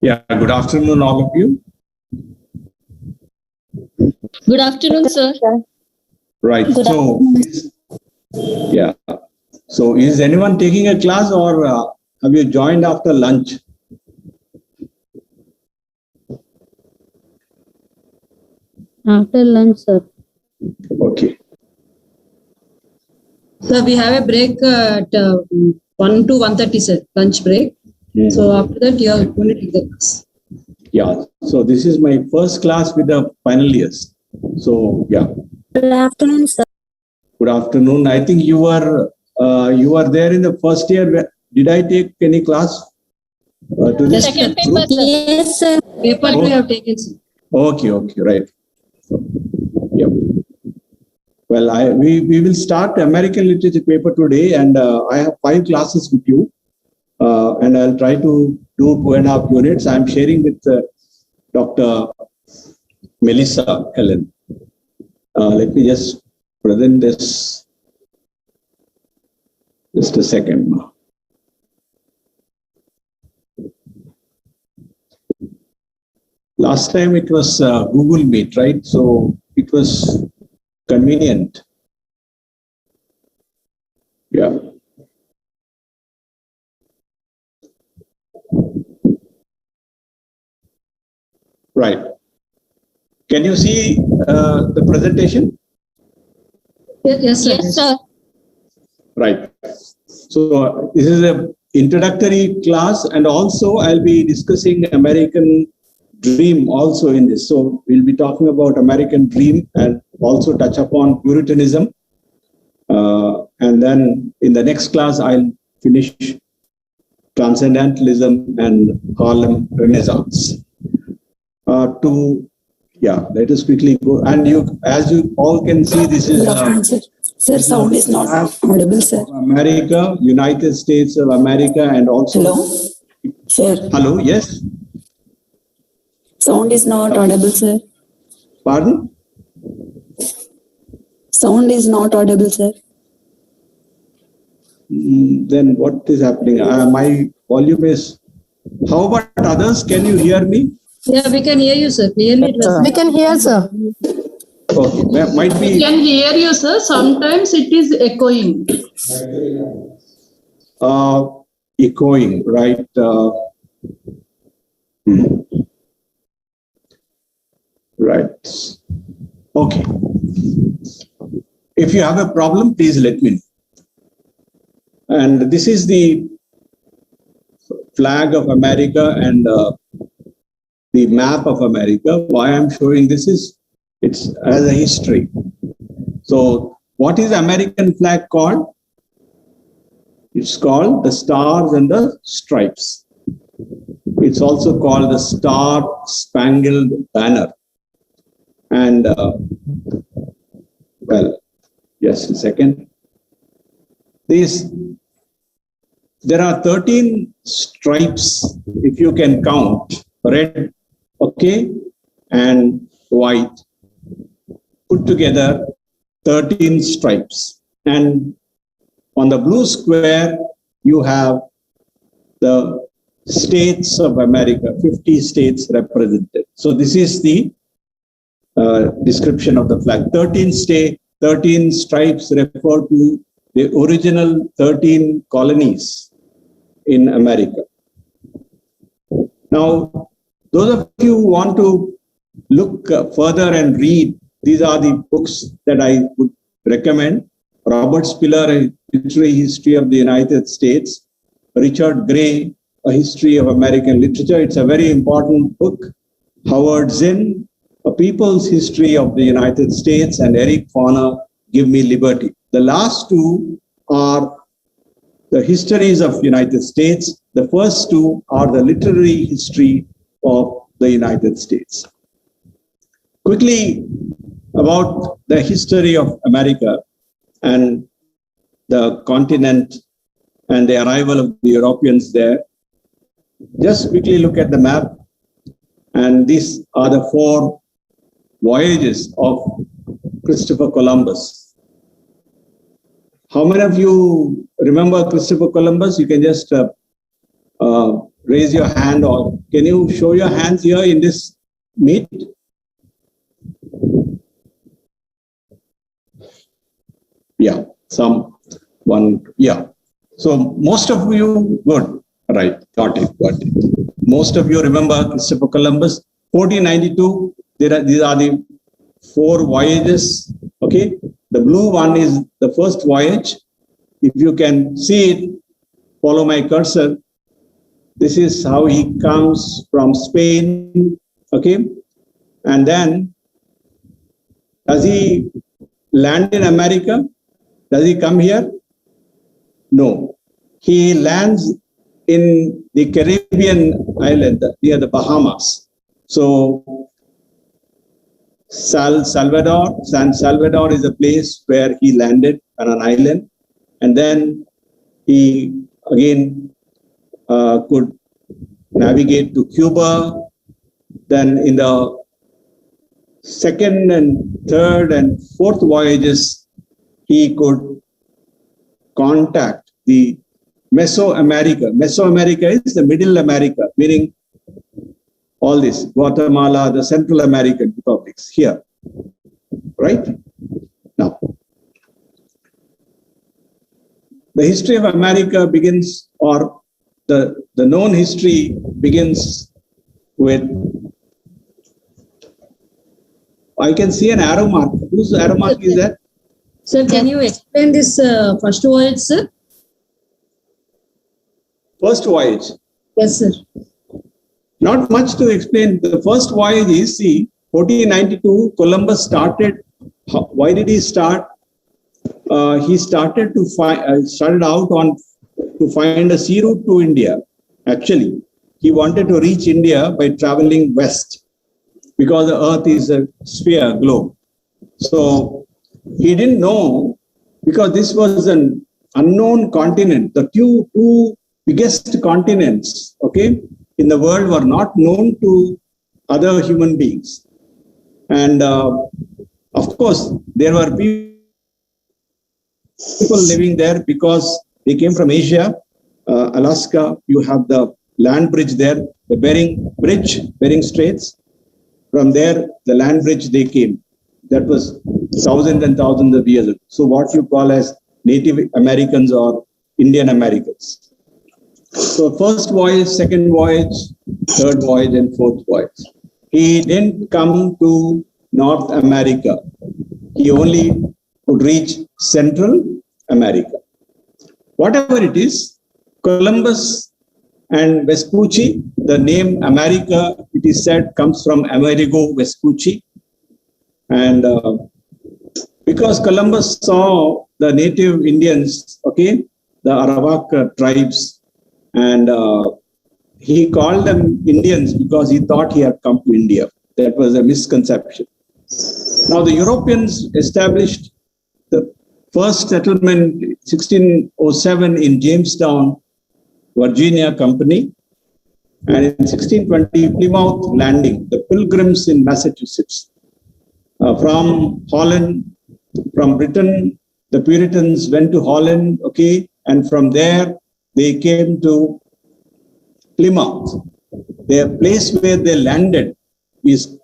Yeah, good afternoon, all of you. Good afternoon, sir. Right. Yeah. So, is anyone taking a class, or have you joined after lunch? After lunch, sir. Okay. So we have a break at 1 to 1:30, sir, lunch break. So after that, you are going to take the class. Yeah. So this is my first class with the final years. So yeah. Good afternoon, sir. Good afternoon. I think you were there in the first year. Did I take any class to this? Second paper, sir. Yes, sir. Paper we have taken, sir. Okay. Right. Yep. Well, we will start American literature paper today, and I have 5 classes with you, and I'll try to do 2.5 units. I'm sharing with Dr. Melissa Helen. Let me just present this. Just a second. Last time it was Google Meet, right? So it was convenient. Yeah. Right. Can you see the presentation? Yes, sir. Yes, sir. Right. So this is an introductory class, and also I'll be discussing American Dream also in this. So we'll be talking about American Dream and also touch upon Puritanism. And then in the next class, I'll finish Transcendentalism and Harlem Renaissance. Let us quickly go. And as you all can see, this is Sir, sound is not audible, sir. America, United States of America, and also. Hello, sir. Hello, yes. Sound is not audible, sir. Pardon? Sound is not audible, sir. Then what is happening? My volume is. How about others? Can you hear me? Yeah, we can hear you, sir. Clearly. We can hear, sir. Okay, might be. We can hear you, sir. Sometimes it is echoing. Echoing, right? Right. Okay. If you have a problem, please let me know. And this is the flag of America and the map of America. Why I'm showing this is it's as a history. So what is the American flag called? It's called the Stars and the Stripes. It's also called the Star Spangled Banner. And just a second. There are 13 stripes, if you can count, red, okay, and white. Put together 13 stripes. And on the blue square, you have the states of America, 50 states represented. So this is the description of the flag. 13 stripes refer to the original 13 colonies in America. Now, those of you who want to look further and read, these are the books that I would recommend. Robert Spiller, A Literary History of the United States. Richard Gray, A History of American Literature. It's a very important book. Howard Zinn, A People's History of the United States, and Eric Foner, Give Me Liberty. The last two are the histories of United States. The first two are the literary history of the United States. Quickly about the history of America and the continent and the arrival of the Europeans there. Just quickly look at the map. And these are the 4 voyages of Christopher Columbus. How many of you remember Christopher Columbus? You can just raise your hand, or can you show your hands here in this meet? Yeah, yeah. So most of you, good, right, got it. Most of you remember Christopher Columbus, 1492, these are the 4 voyages, okay? The blue one is the first voyage. If you can see it, follow my cursor. This is how he comes from Spain, okay? And then, does he land in America? Does he come here? No. He lands in the Caribbean island near the Bahamas. So, San Salvador is a place where he landed on an island. And then he again could navigate to Cuba. Then in the second and third and fourth voyages, he could contact the Mesoamerica. Mesoamerica is the Middle America, meaning all this, Guatemala, the Central American republics here, right? Now, the history of America begins, or the known history begins with, I can see an arrow mark. Whose arrow mark is that? Sir, can you explain this first voyage, sir? First voyage. Yes, sir. Not much to explain. The first voyage is, see, 1492, Columbus started. Why did he start? He started to started out to find a sea route to India. Actually, he wanted to reach India by traveling west, because the earth is a sphere, globe. So he didn't know, because this was an unknown continent. The two biggest continents, okay, in the world were not known to other human beings. And of course, there were people living there because they came from Asia, Alaska. You have the land bridge there, the Bering Straits. From there, the land bridge they came. That was thousands and thousands of years ago. So what you call as Native Americans or Indian Americans. So first voyage, second voyage, third voyage, and fourth voyage. He didn't come to North America. He only could reach Central America. Whatever it is, Columbus and Vespucci, the name America, it is said, comes from Amerigo Vespucci. And because Columbus saw the native Indians, okay, the Arawak tribes, and he called them Indians because he thought he had come to India. That was a misconception. Now the Europeans established the first settlement 1607 in Jamestown, Virginia Company, and in 1620 Plymouth Landing, the Pilgrims in Massachusetts. From Holland, from Britain, the Puritans went to Holland, okay, and from there they came to Plymouth. The place where they landed is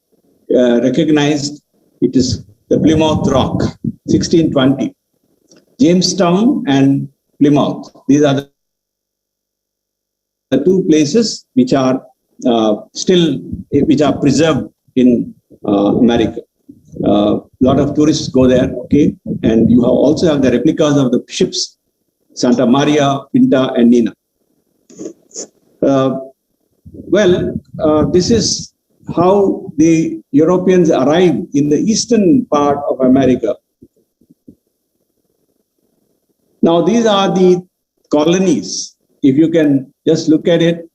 recognized. It is the Plymouth Rock, 1620. Jamestown and Plymouth. These are the two places which are which are preserved in America. Lot of tourists go there, okay, and you also have the replicas of the ships, Santa Maria, Pinta, and Nina. This is how the Europeans arrived in the eastern part of America. Now, these are the colonies. If you can just look at it,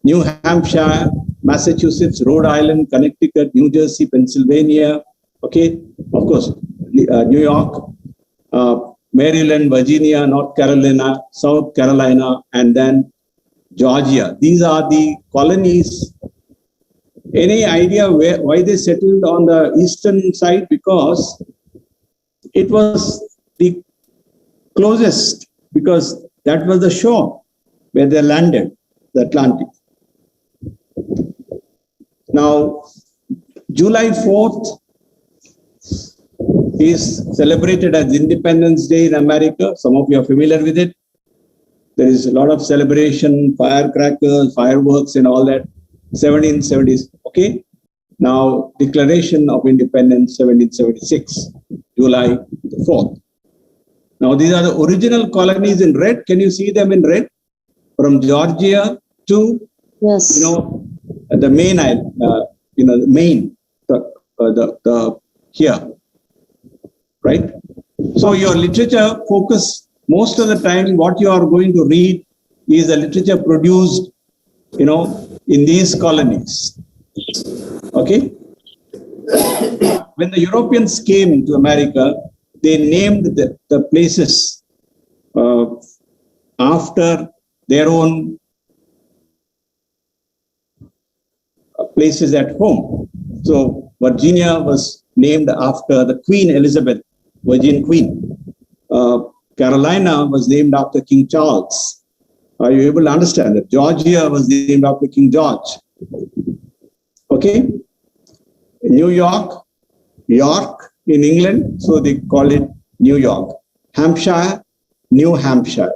New Hampshire, Massachusetts, Rhode Island, Connecticut, New Jersey, Pennsylvania, okay, of course, New York, Maryland, Virginia, North Carolina, South Carolina, and then Georgia. These are the colonies. Any idea why they settled on the eastern side? Because it was the closest, because that was the shore where they landed, the Atlantic. Now, July 4th is celebrated as Independence Day in America. Some of you are familiar with it. There is a lot of celebration, firecrackers, fireworks and all that. 1770s, okay? Now, Declaration of Independence, 1776, July 4th. Now, these are the original colonies in red. Can you see them in red? From Georgia to, Yes. the main island, the main, here, right? So your literature focus, most of the time, what you are going to read is the literature produced, in these colonies. Okay? When the Europeans came to America, they named the places after their own places at home. So Virginia was named after the Queen Elizabeth, Virgin Queen. Carolina was named after King Charles. Are you able to understand that? Georgia was named after King George. Okay? New York, York in England, so they call it New York. Hampshire, New Hampshire.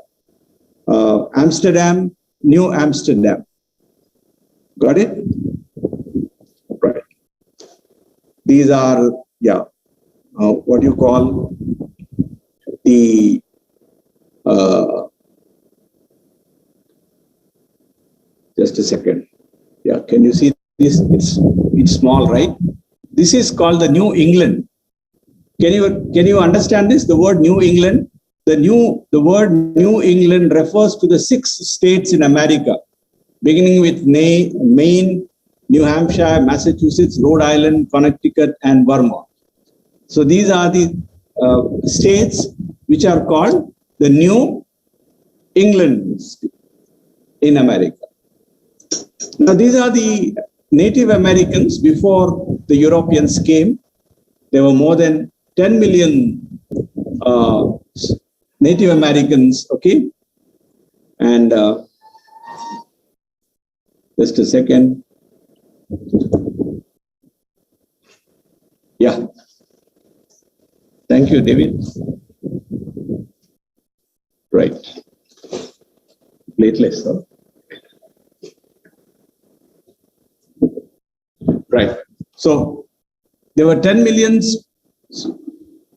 Amsterdam, New Amsterdam. Got it? Right. These are, what you call the just a second. Yeah, can you see this? It's small, right? This is called the New England. Can you understand this? The word New England. The word New England refers to the 6 states in America, beginning with Maine, New Hampshire, Massachusetts, Rhode Island, Connecticut, and Vermont. So these are the states which are called the New England in America. Now, these are the Native Americans before the Europeans came. There were more than 10 million Native Americans, okay? And just a second. Yeah. Thank you, David. Right. Plateless, huh? Right. So there were 10 millions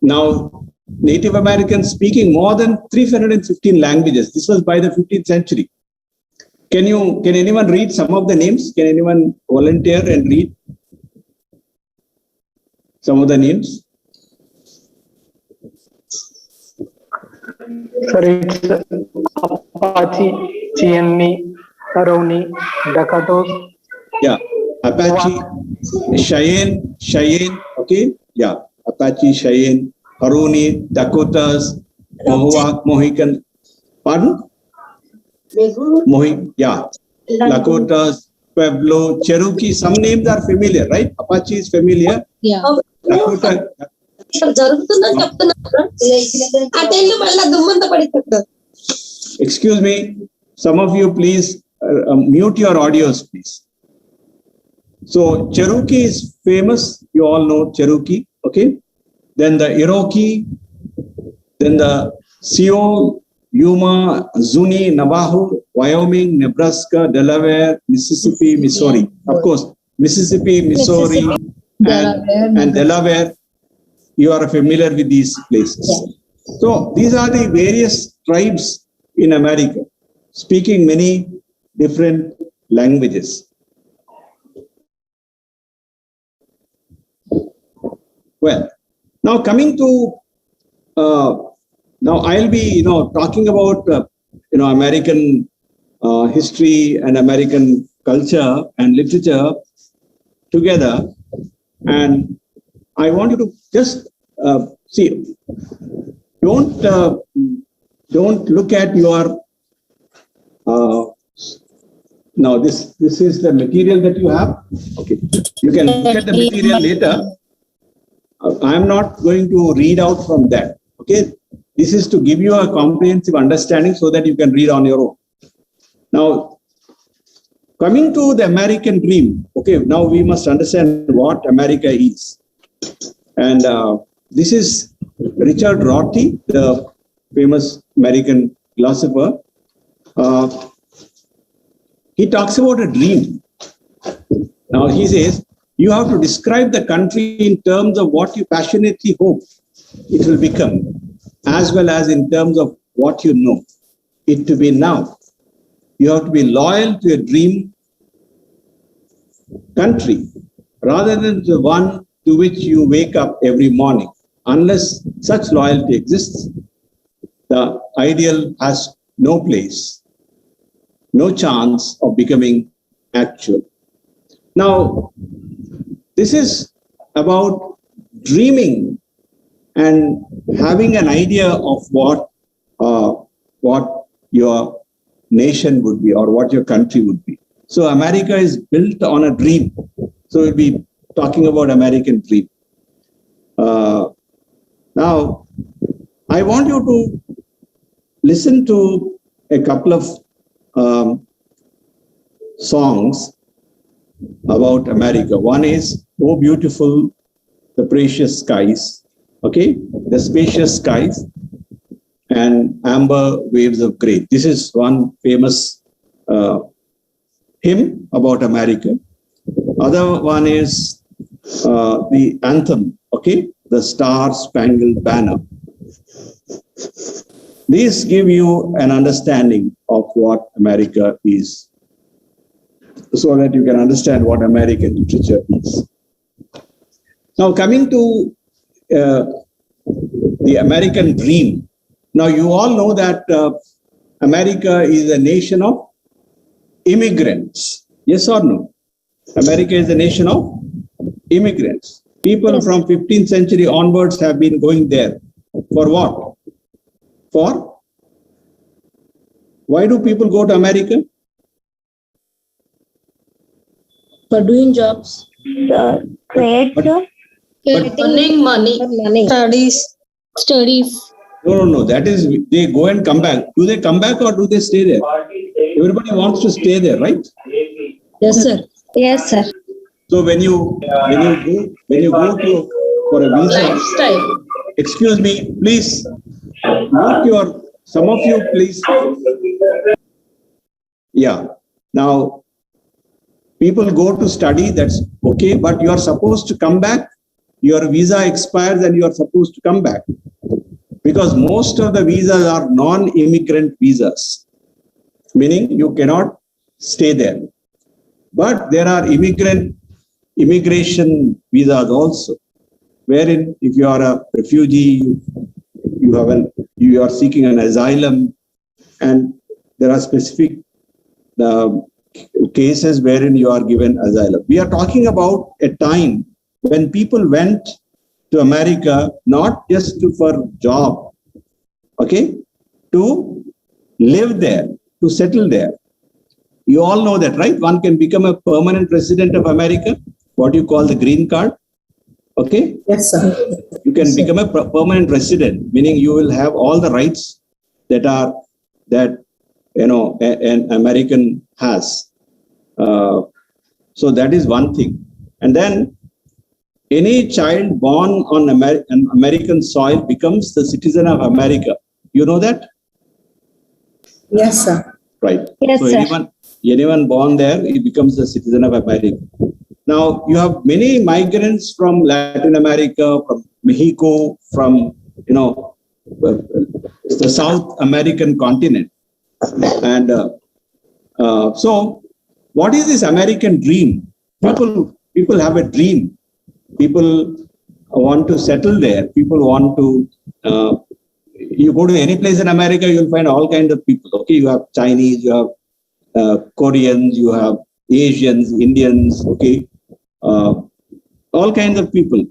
now Native Americans speaking more than 315 languages. This was by the 15th century. Can anyone read some of the names? Can anyone volunteer and read some of the names? Sir, it's Apache, Cheyenne, Aroni, Dakotas. Yeah, Apache, Cheyenne, okay? Yeah, Apache, Cheyenne, Haroni, Dakotas, Mohawk, Mohican. Pardon? Yeah, Dakotas, Pueblo, Cherokee. Some names are familiar, right? Apache is familiar. Yeah. Dakota. Excuse me, some of you please mute your audios, please. So Cherokee is famous. You all know Cherokee, okay? Then the Iroquois, then the Sioux, Yuma, Zuni, Navajo, Wyoming, Nebraska, Delaware, Mississippi, Missouri. Of course, Mississippi, Missouri, and Delaware. You are familiar with these places. So these are the various tribes in America speaking many different languages. Well, now coming to now I'll be talking about American history and American culture and literature together, and I want you to just see. Don't look at your. Now this is the material that you have. Okay, you can look at the material later. I am not going to read out from that. Okay, this is to give you a comprehensive understanding so that you can read on your own. Now, coming to the American dream. Okay, now we must understand what America is. And this is Richard Rorty, the famous American philosopher. He talks about a dream. Now he says, you have to describe the country in terms of what you passionately hope it will become, as well as in terms of what you know it to be now. You have to be loyal to a dream country rather than the one to which you wake up every morning. Unless such loyalty exists, the ideal has no place, no chance of becoming actual. Now, this is about dreaming and having an idea of what your nation would be or what your country would be. So America is built on a dream. So we'll be talking about American dream. Now, I want you to listen to a couple of songs about America. One is, "Oh Beautiful, the Precious Skies," okay, "The Spacious Skies," and "Amber Waves of Grace." This is one famous hymn about America. Other one is the anthem, okay, "The Star Spangled Banner." These give you an understanding of what America is, so that you can understand what American literature is. Now, coming to the American dream. Now, you all know that America is a nation of immigrants. Yes or no? America is a nation of immigrants. People from 15th century onwards have been going there. For what? For? Why do people go to America? For doing jobs. Trade, sir. Earning money. Studies. No. That is, they go and come back. Do they come back or do they stay there? Everybody wants to stay there, right? Yes, sir. Yes, sir. So when you go to for a visa, Lifestyle. excuse me, please. Some of you, please. Yeah. Now, people go to study. That's okay, but you are supposed to come back. Your visa expires and you are supposed to come back, because most of the visas are non-immigrant visas, meaning you cannot stay there. But there are immigration visas also, wherein if you are a refugee, you are seeking an asylum, and there are specific cases wherein you are given asylum. We are talking about a time when people went to America not just for job, okay, to live there, to settle there. You all know that, right? One can become a permanent resident of America, what you call the green card, okay? Yes, sir. You can become a permanent resident, meaning you will have all the rights that an American has. So that is one thing. And then any child born on American soil becomes the citizen of America. You know that? Yes, sir. Right. Yes, so sir. anyone born there, he becomes the citizen of America. Now, you have many migrants from Latin America, from Mexico, from, the South American continent. And so what is this American dream? People have a dream. People want to settle there. People want to, you go to any place in America, you'll find all kinds of people. Okay, you have Chinese, you have Koreans, you have Asians, Indians, okay, all kinds of people.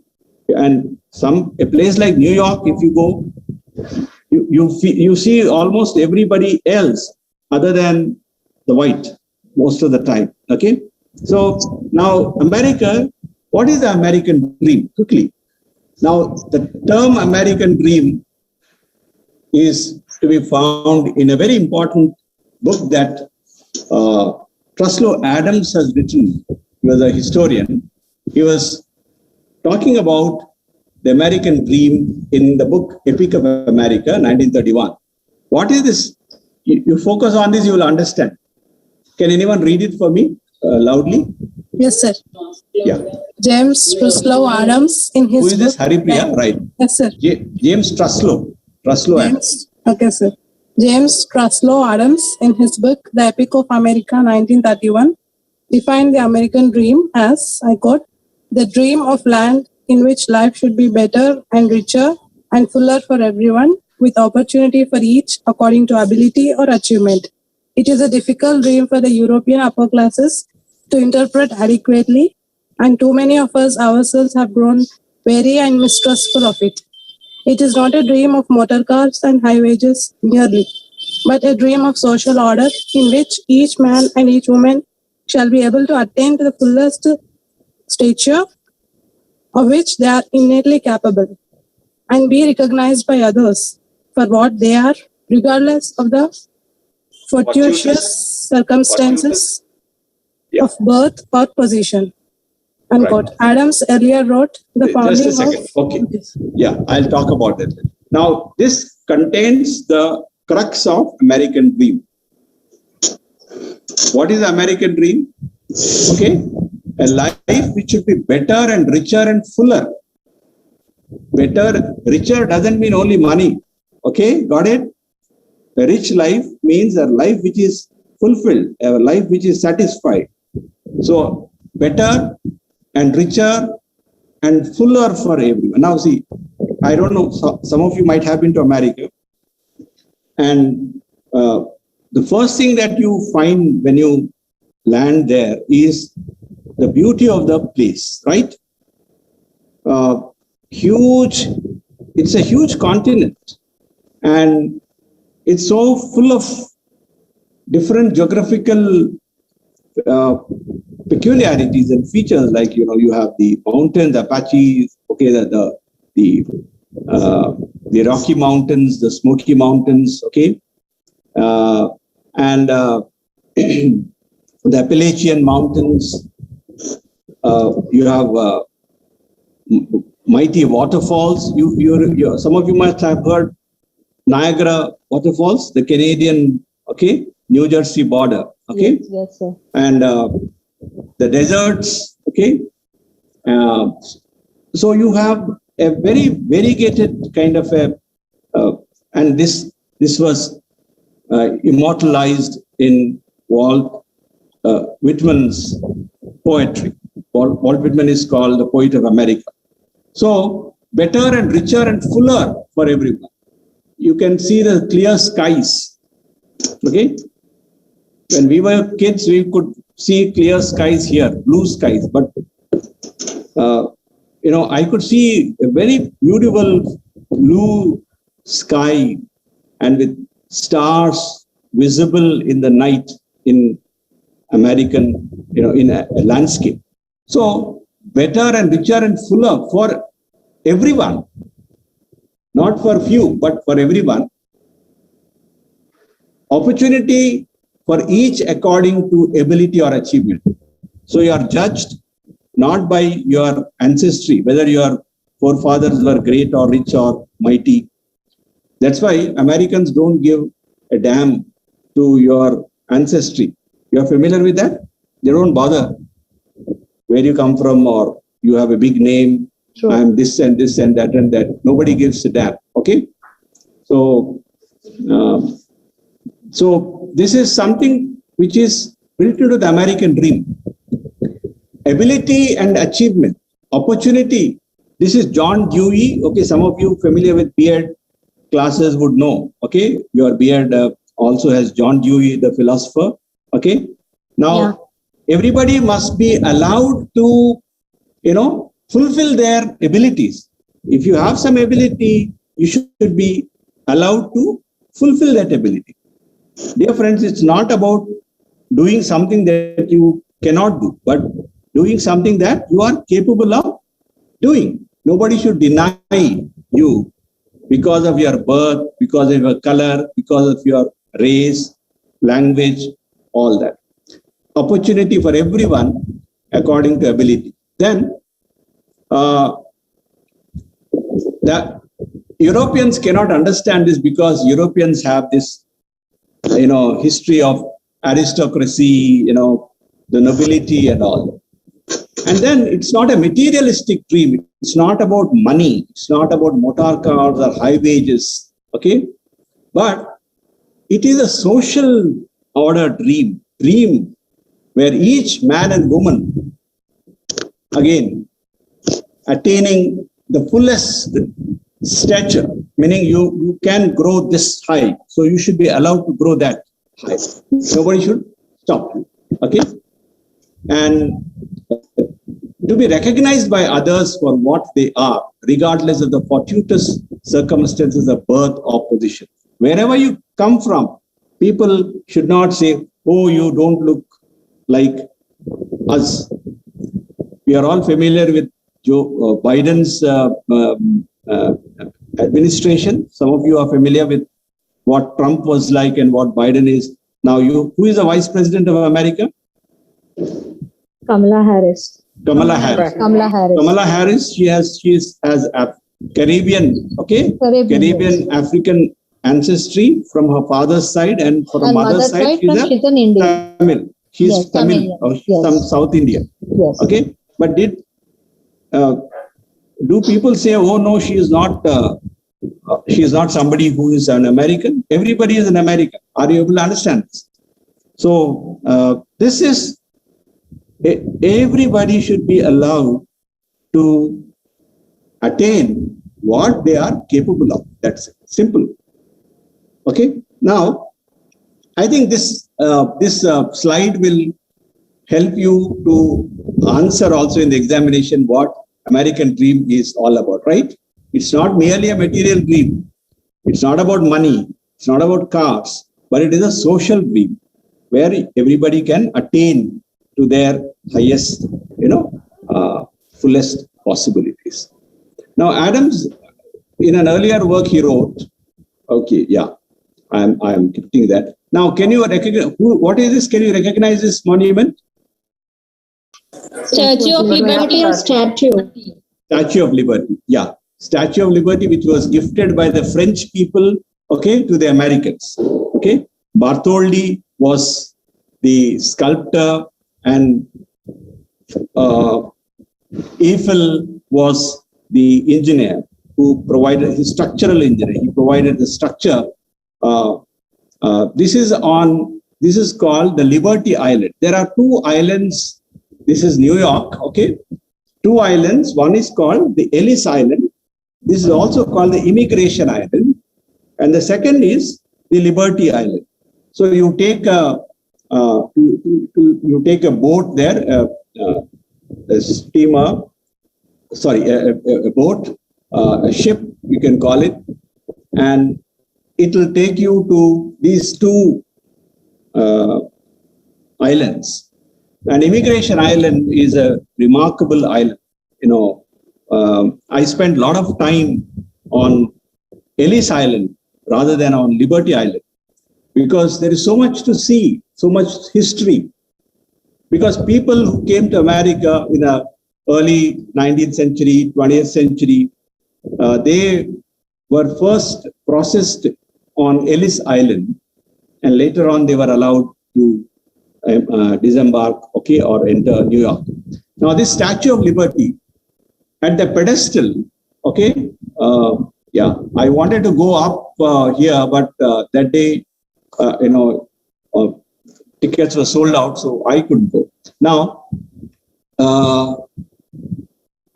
And a place like New York, if you go, you see almost everybody else other than the white most of the time. Okay, so now America. What is the American dream? Quickly. Now, the term American dream is to be found in a very important book that Truslow Adams has written, he was a historian, he was talking about the American dream in the book Epic of America, 1931. What is this? You focus on this, you will understand. Can anyone read it for me loudly? Yes, sir. Yeah. James Truslow Adams in his Who is this? book. Haripriya? Right. Yes, sir. James Truslow. Truslow Adams. Okay, sir. James Truslow Adams in his book The Epic of America 1931 defined the American dream as, I quote, the dream of land in which life should be better and richer and fuller for everyone, with opportunity for each according to ability or achievement. It is a difficult dream for the European upper classes to interpret adequately, and too many of us ourselves have grown weary and mistrustful of it. It is not a dream of motor cars and high wages merely, but a dream of social order in which each man and each woman shall be able to attain to the fullest stature of which they are innately capable, and be recognized by others for what they are, regardless of the fortuitous circumstances Yeah. of birth or position. Unquote. Right. Adams earlier wrote the Just a founding second. of. Okay. Yeah, I'll talk about that. Now, this contains the crux of American dream. What is the American dream? Okay. A life which should be better and richer and fuller. Better, richer doesn't mean only money. Okay, got it? A rich life means a life which is fulfilled, a life which is satisfied. So, better and richer and fuller for everyone. Now, see, I don't know, some of you might have been to America. And the first thing that you find when you land there is the beauty of the place, right? Huge, it's a huge continent. And it's so full of different geographical peculiarities and features, like, you know, you have the mountains, Apaches, okay, the Rocky Mountains, the Smoky Mountains, okay, and the Appalachian Mountains. You have mighty waterfalls. You some of you must have heard Niagara waterfalls, the Canadian, okay, New Jersey border, okay, Yes, sir. and the deserts, okay. So you have a very variegated kind of a, and this was immortalized in Walt Whitman's poetry. Walt Whitman is called the poet of America. So better and richer and fuller for everyone. You can see the clear skies. Okay. When we were kids, we could see clear skies here, blue skies. But, you know, I could see a very beautiful blue sky and with stars visible in the night in American, you know, in a landscape. So better and richer and fuller for everyone, not for few, but for everyone. Opportunity for each according to ability or achievement. So you are judged not by your ancestry, whether your forefathers were great or rich or mighty. That's why Americans don't give a damn to your ancestry. You're familiar with that? They don't bother where you come from or you have a big name. True. I'm this and this and that and that. Nobody gives a damn. Okay. So, so this is something which is built into the American dream. Ability and achievement, opportunity. This is John Dewey. Okay, some of you familiar with Beard classes would know. Okay, your Beard also has John Dewey, the philosopher. Okay, now everybody must be allowed to, you know, fulfill their abilities. If you have some ability, you should be allowed to fulfill that ability. Dear friends, it's not about doing something that you cannot do, but doing something that you are capable of doing. Nobody should deny you because of your birth, because of your color, because of your race, language, all that. opportunity for everyone according to ability. Then the Europeans cannot understand this because Europeans have this, history of aristocracy, the nobility and all. And then it's not a materialistic dream. It's not about money. It's not about motor cars or high wages. Okay. But it is a social order dream where each man and woman, again, attaining the fullest stature, meaning you can grow this high. So you should be allowed to grow that high. Nobody should stop you. Okay. And to be recognized by others for what they are, regardless of the fortuitous circumstances of birth or position. Wherever you come from, people should not say, oh, you don't look like us. We are all familiar with Joe Biden's administration. Some of you are familiar with what Trump was like and what Biden is. Now, who is the Vice President of America? Kamala Harris. Kamala Harris. She has a Caribbean, Caribbean African ancestry from her father's side, and for her mother's side, she's an Indian. Tamil. She's Tamil, or some South India. Yes. Okay, but do people say, oh no, she is not somebody who is an American? Everybody is an American. Are you able to understand this? So this is, everybody should be allowed to attain what they are capable of. That's it. Simple. Okay. Now, I think this slide will help you to answer also in the examination what American dream is all about, right? It's not merely a material dream. It's not about money. It's not about cars, but it is a social dream where everybody can attain to their highest, fullest possibilities. Now, Adams, in an earlier work he wrote, okay, yeah, I am keeping that. Now, can you recognize, what is this? Can you recognize this monument? Statue of Liberty or statue? Statue of Liberty, yeah. Statue of Liberty, which was gifted by the French people, okay, to the Americans, okay. Bartholdi was the sculptor and Eiffel was the engineer who provided his structural engineer. He provided the structure. This is called the Liberty Island. There are two islands. This is New York, okay. Two islands. One is called the Ellis Island. This is also called the Immigration Island. And the second is the Liberty Island. So you take a boat there, a steamer, a boat, a ship, you can call it, and it will take you to these two islands. And Immigration Island is a remarkable island. I spent a lot of time on Ellis Island rather than on Liberty Island because there is so much to see, so much history. Because people who came to America in the early 19th century, 20th century, they were first processed on Ellis Island, and later on they were allowed to disembark, okay, or enter New York. Now, this Statue of Liberty at the pedestal, okay, I wanted to go up here, but that day, tickets were sold out, so I couldn't go. Now,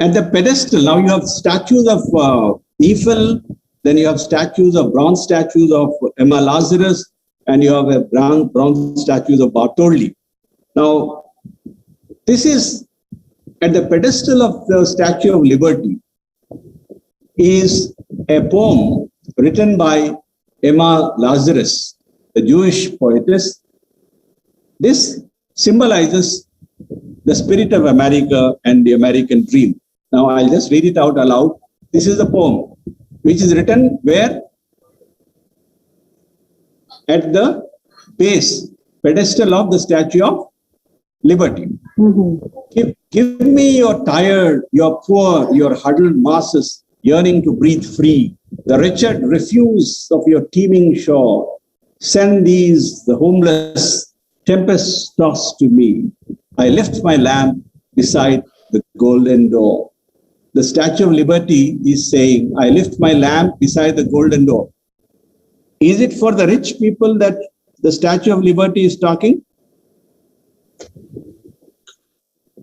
at the pedestal, now you have statues of Eiffel, then you have bronze statues of Emma Lazarus, and you have a bronze statues of Bartholdi. Now, this is at the pedestal of the Statue of Liberty is a poem written by Emma Lazarus, the Jewish poetess. This symbolizes the spirit of America and the American dream. Now, I'll just read it out aloud. This is the poem, which is written where? At the base, pedestal of the Statue of liberty. Give me your tired, your poor, your huddled masses yearning to breathe free, the wretched refuse of your teeming shore. Send these, the homeless, tempest-tossed to me. I left my lamp beside the golden door. The Statue of Liberty is saying, I lift my lamp beside the golden door. Is it for the rich people that the Statue of Liberty is talking?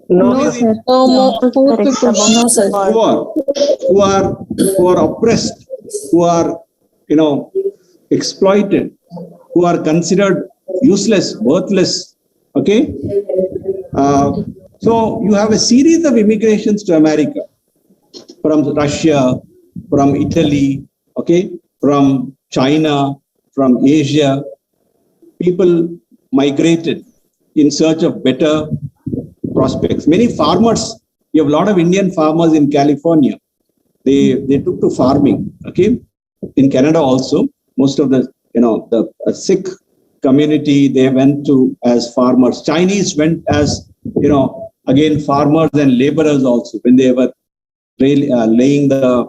No, Is it No more poor Correct. people. No, sir. poor, who are oppressed, who are, exploited, who are considered useless, worthless? Okay. So you have a series of immigrations to America from Russia, from Italy, okay, from China, from Asia. People migrated in search of better prospects. Many farmers, you have a lot of Indian farmers in California. They took to farming, okay. In Canada also, most of the Sikh community, they went to as farmers. Chinese went as, again, farmers and laborers also when they were laying the,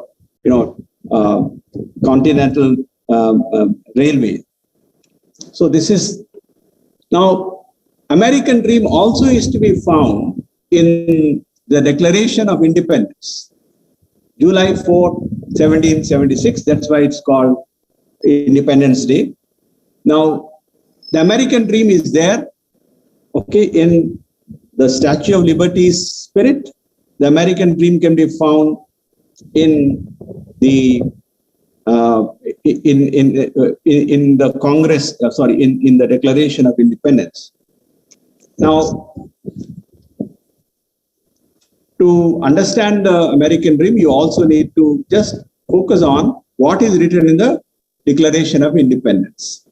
continental railway. So this is now American dream also is to be found in the Declaration of Independence, July 4, 1776. That's why it's called Independence Day. Now, the American dream is there, okay, in the Statue of Liberty's spirit. The American dream can be found in the in the Congress, in the Declaration of Independence. Now, to understand the American dream, you also need to just focus on what is written in the Declaration of Independence.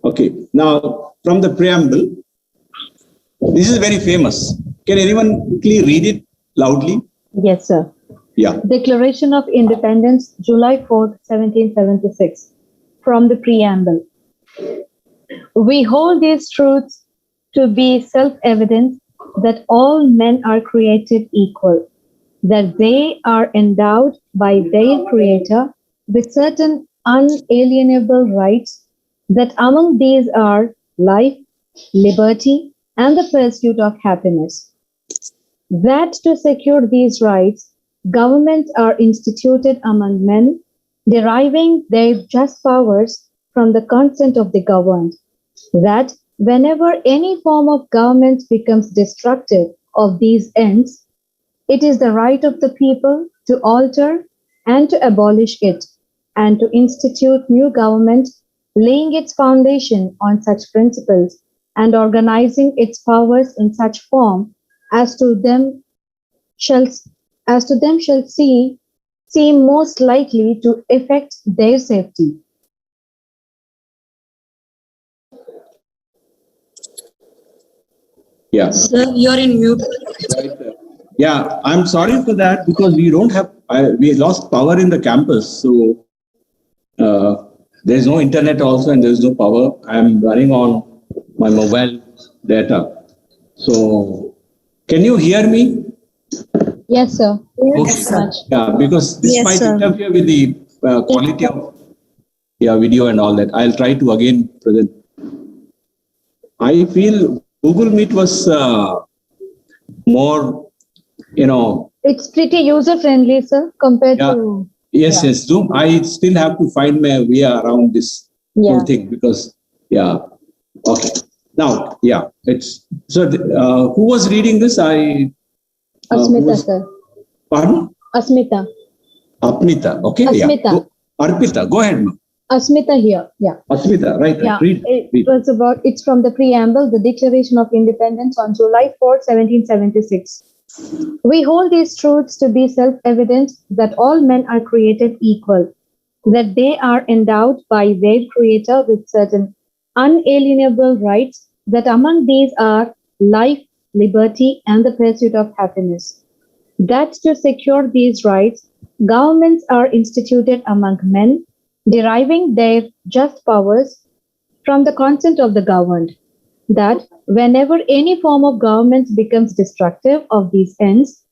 Okay, now from the preamble, this is very famous. Can anyone quickly read it loudly? Yes, sir. Yeah. Declaration of Independence, July 4th, 1776. From the preamble. We hold these truths to be self-evident that all men are created equal, that they are endowed by their Creator with certain unalienable rights, that among these are life, liberty, and the pursuit of happiness. That to secure these rights, governments are instituted among men, deriving their just powers from the consent of the governed. That whenever any form of government becomes destructive of these ends, it is the right of the people to alter and to abolish it, and to institute new government, laying its foundation on such principles and organizing its powers in such form as to them shall seem most likely to effect their safety. Yeah. Sir, you are in mute. Right. Yeah, I'm sorry for that because we don't have, we lost power in the campus. So there's no internet also and there's no power. I'm running on my mobile data. So can you hear me? Yes, sir. Okay. Yeah, because this Yes, might sir. interfere with the quality of video and all that. I'll try to again present. I feel Google Meet was more, It's pretty user-friendly, sir, compared Yeah. to... yes, Yeah. Zoom. I still have to find my way around this Yeah. whole thing because, okay. Now, it's so. Who was reading this? who Asmita, was- sir. Pardon? Asmita. Apnita. Okay. Asmita. Yeah. Arpita, go ahead. Ma. Asmita here. Yeah. Asmita, right. Yeah. Read. It was about, it's from the preamble, the Declaration of Independence on July 4th, 1776. We hold these truths to be self-evident that all men are created equal, that they are endowed by their Creator with certain unalienable rights, that among these are life, liberty, and the pursuit of happiness. That to secure these rights, governments are instituted among men, deriving their just powers from the consent of the governed. that whenever any form of government becomes destructive of these ends,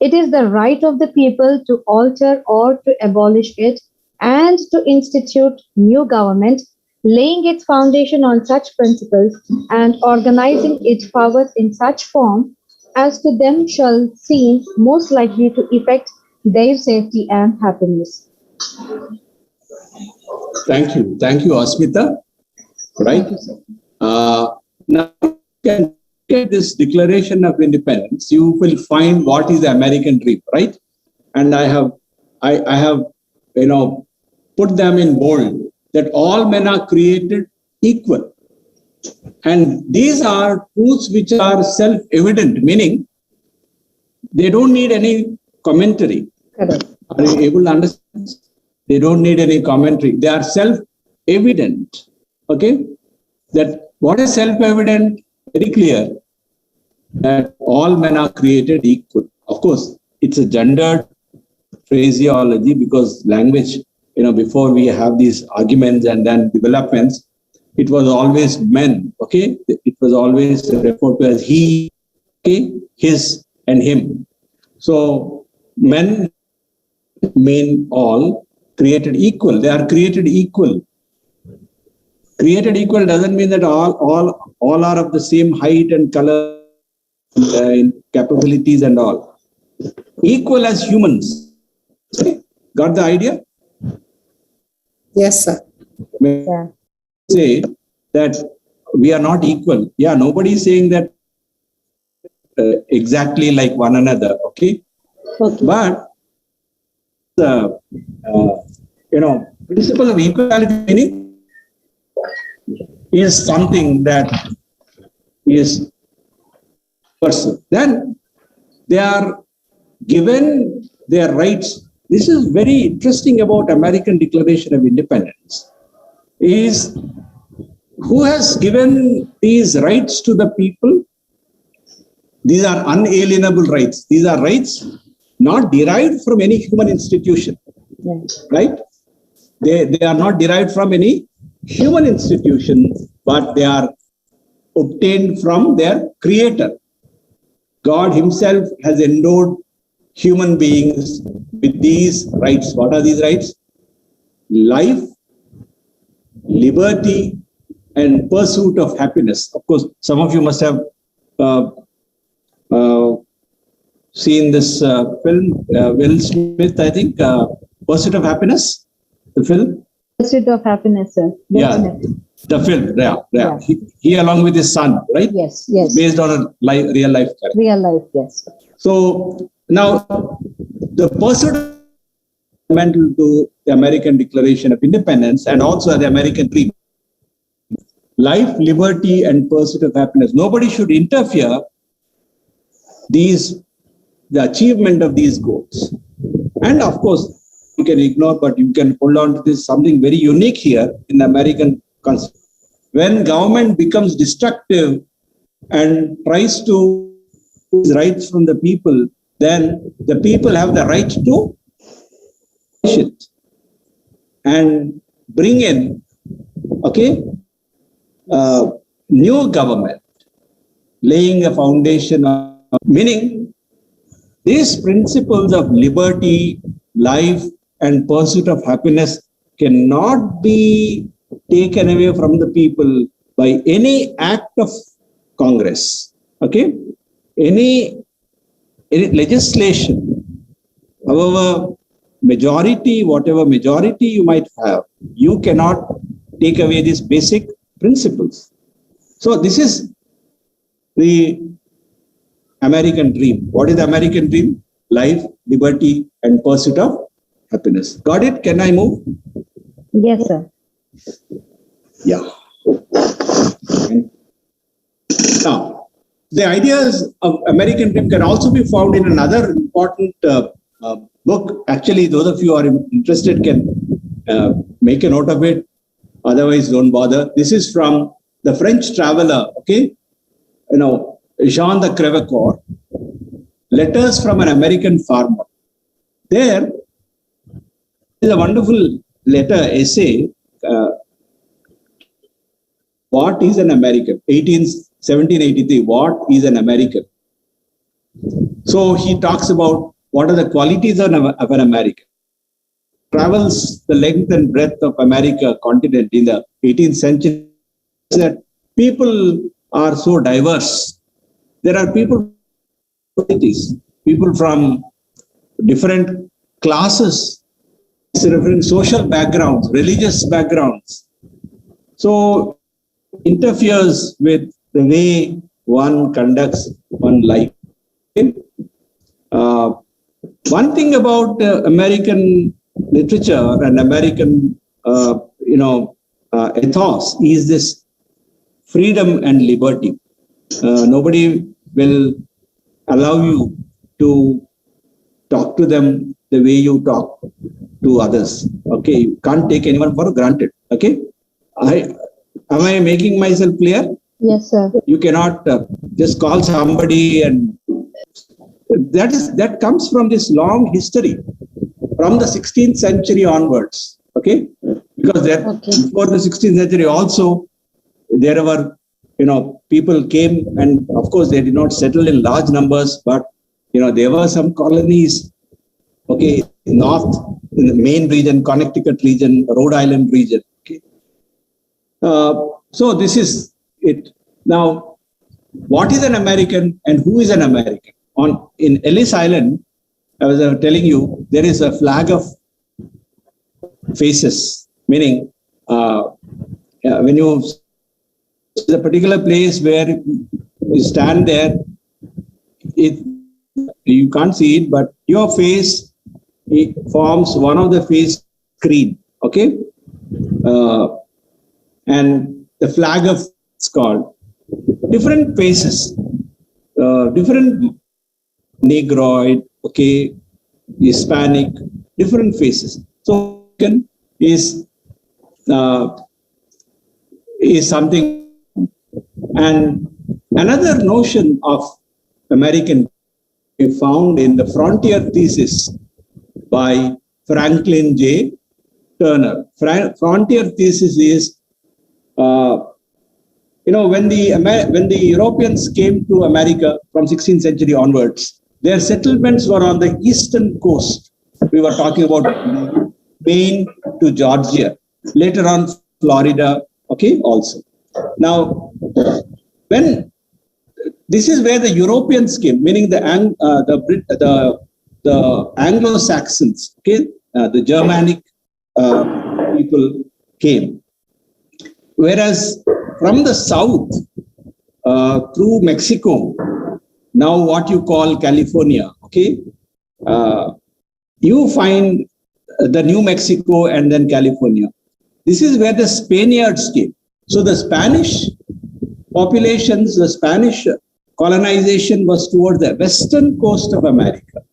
it is the right of the people to alter or to abolish it and to institute new government, laying its foundation on such principles and organizing its powers in such form as to them shall seem most likely to effect their safety and happiness. Thank you, Asmita. Right. Now, you can get this Declaration of Independence. You will find what is the American dream, right? And I have, put them in bold that all men are created equal. And these are truths which are self-evident, meaning they don't need any commentary. Correct. Are you able to understand? They don't need any commentary. They are self-evident. Okay? That what is self-evident? Very clear that all men are created equal. Of course, it's a gendered phraseology because language, before we have these arguments and then developments, it was always men, okay? It was always referred to as he, okay, his and him. So men mean all created equal. They are created equal. Created equal doesn't mean that all are of the same height and color, capabilities and all. Equal as humans. Okay? Got the idea? Yes, sir. Yeah. Say that we are not equal. Yeah, nobody is saying that exactly like one another. Okay, but the principle of equality meaning is something that is person. Then they are given their rights. This is very interesting about American Declaration of Independence. Is who has given these rights to the people? These are unalienable rights. These are rights not derived from any human institution, right? They are not derived from any human institution, but they are obtained from their creator. God himself has endowed human beings with these rights. What are these rights? Life, liberty, and pursuit of happiness. Of course, some of you must have seen this film, Will Smith, I think, Pursuit of Happiness, the film. Pursuit of Happiness, sir. The film, yeah. He along with his son, right? Yes. Based on a real life character. Real life, yes. So now, the pursuit fundamental to the American Declaration of Independence and also the American dream. Life, liberty, and pursuit of happiness. Nobody should interfere the achievement of these goals. And of course, you can ignore, but you can hold on to this, something very unique here in the American concept. When government becomes destructive and tries to use rights from the people, then the people have the right to it and bring in, new government, laying a foundation of, meaning these principles of liberty, life, and pursuit of happiness cannot be taken away from the people by any act of Congress. Okay? Any legislation, however majority, whatever majority you might have, you cannot take away these basic principles. So this is the American dream. What is the American dream? Life, liberty, and pursuit of happiness. Got it? Can I move? Yes, sir. Yeah. Now, the ideas of American dream can also be found in another important book. Actually, those of you who are interested can make a note of it. Otherwise, don't bother. This is from the French traveler, Jean de Crevecoeur, Letters from an American Farmer. There is a wonderful essay, What is an American? 18th 1783, what is an American? So he talks about what are the qualities of an American. Travels the length and breadth of America continent in the 18th century. That people are so diverse. There are people from different classes, different social backgrounds, religious backgrounds. So interferes with the way one conducts one life. Okay? One thing about American literature and American, ethos is this freedom and liberty. Nobody will allow you to talk to them the way you talk to others. Okay, you can't take anyone for granted. Okay, am I making myself clear? Yes, sir. You cannot just call somebody, and that comes from this long history from the 16th century onwards. Okay, because before the 16th century also there were people came, and of course they did not settle in large numbers, but there were some colonies. Okay, north in the Maine region, Connecticut region, Rhode Island region. Okay, so this is it. Now, what is an American and who is an American? In Ellis Island, I was telling you, there is a flag of faces, meaning when you the particular place where you stand there, you can't see it, but your face forms one of the face screen. Okay, and the flag of it's called different faces, different Negroid, okay, Hispanic, different faces. So is something. And another notion of American we found in the Frontier Thesis by Franklin J. Turner. Frontier Thesis is, when the Europeans came to America from 16th century onwards, their settlements were on the eastern coast. We were talking about Maine to Georgia, later on Florida, okay, also. Now, when this is where the Europeans came, meaning the Anglo-Saxons, okay, the Germanic people came. Whereas from the south, through Mexico, now what you call California, okay, you find the New Mexico and then California. This is where the Spaniards came. So the Spanish populations, the Spanish colonization was toward the western coast of America.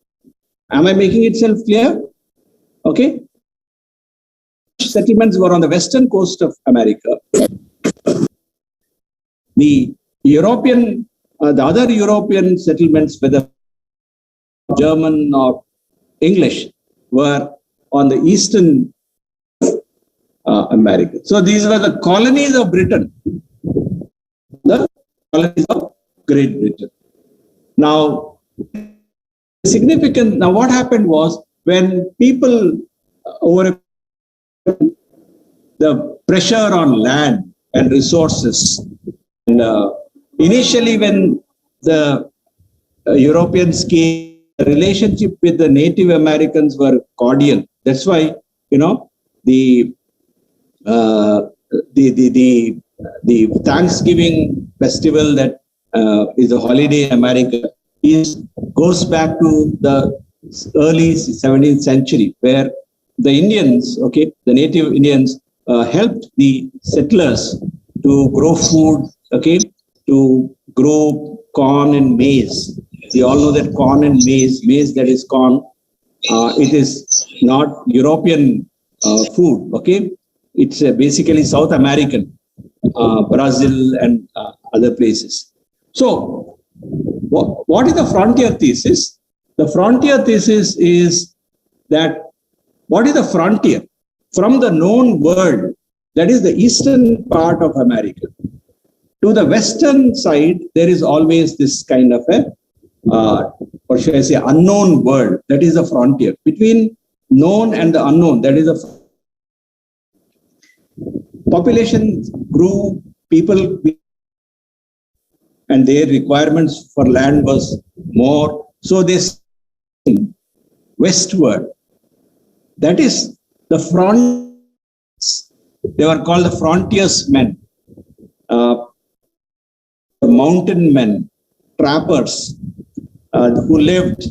Am I making itself clear? Okay. Settlements were on the western coast of America. The other European settlements, whether German or English, were on the eastern America. So these were the colonies of Britain, the colonies of Great Britain. Now, now what happened was when people over the pressure on land and resources, and initially when the Europeans came, the relationship with the Native Americans were cordial. That's why the Thanksgiving festival that is a holiday in America goes back to the early 17th century, where the Indians, okay, the native Indians helped the settlers to grow food, okay, to grow corn and maize. We all know that corn and maize that is corn, it is not European food, okay. It's basically South American, Brazil and other places. So what is the frontier thesis? The frontier thesis is that what is the frontier? From the known world, that is the eastern part of America, To the western side, there is always this kind of a, or should I say, unknown world. That is the frontier. Between known and the unknown, that is the population grew, people, and their requirements for land was more. So this westward, that is the front. They were called the frontiersmen, mountain men, trappers, who lived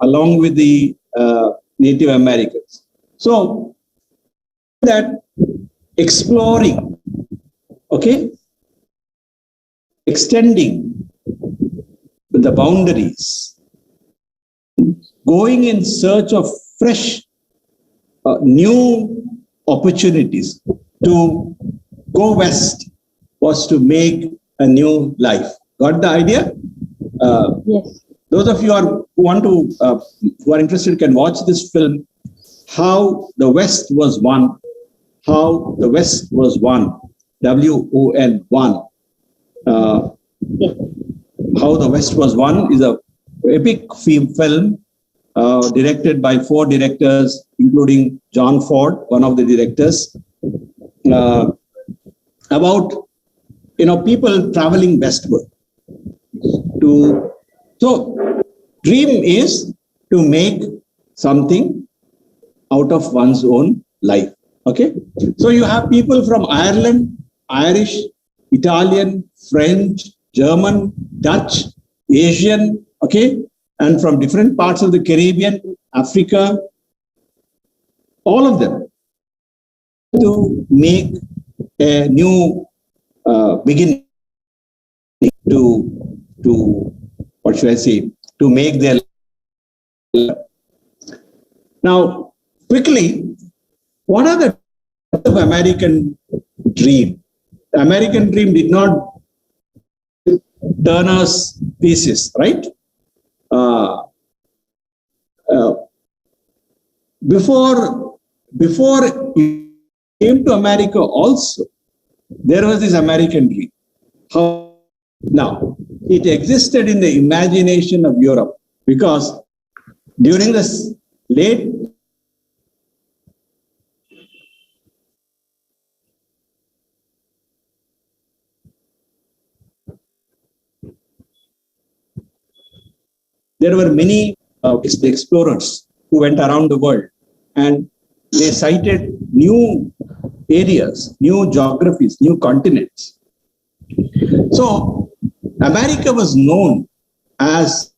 along with the Native Americans. So that exploring, okay, extending the boundaries, going in search of fresh, new opportunities to go west was to make a new life. Got the idea? Yes. Those of you who are interested can watch this film, How the West Was Won. How the West Was Won. W-O-N, won. How the West Was Won is a epic film directed by 4 directors, including John Ford, one of the directors, about people traveling westward. So dream is to make something out of one's own life. Okay, so you have people from Ireland, Irish, Italian, French, German, Dutch, Asian, okay, and from different parts of the Caribbean, Africa, all of them, to make a new beginning, to what should I say, to make their life. Now, quickly, what are the of American dream? The American dream did not Turner's thesis, right? Before he came to America also, there was this American dream. Now, it existed in the imagination of Europe because during the late there were many explorers who went around the world and they cited new areas, new geographies, new continents. So America was known as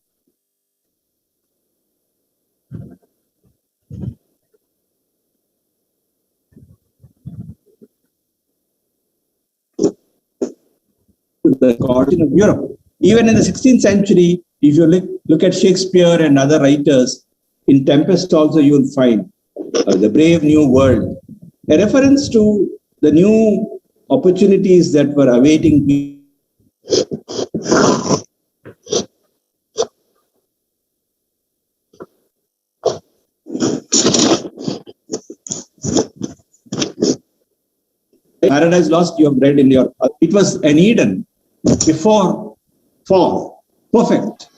the origin of Europe. Even in the 16th century, if you look at Shakespeare and other writers, in Tempest also you will find the Brave New World, a reference to the new opportunities that were awaiting people. Paradise Lost, you have read in your, it was an Eden before fall, perfect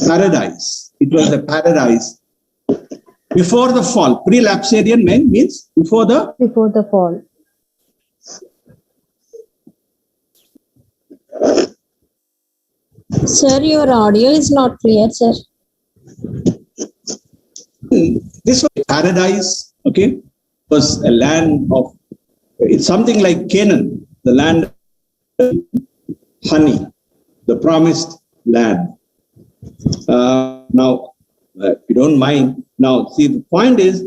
paradise. It was a paradise before the fall. Pre-lapsarian means before the fall. Sir, your audio is not clear, sir. This was paradise, okay, was a land of, it's something like Canaan, the land of honey, the promised land. Now, if you don't mind, now see, the point is,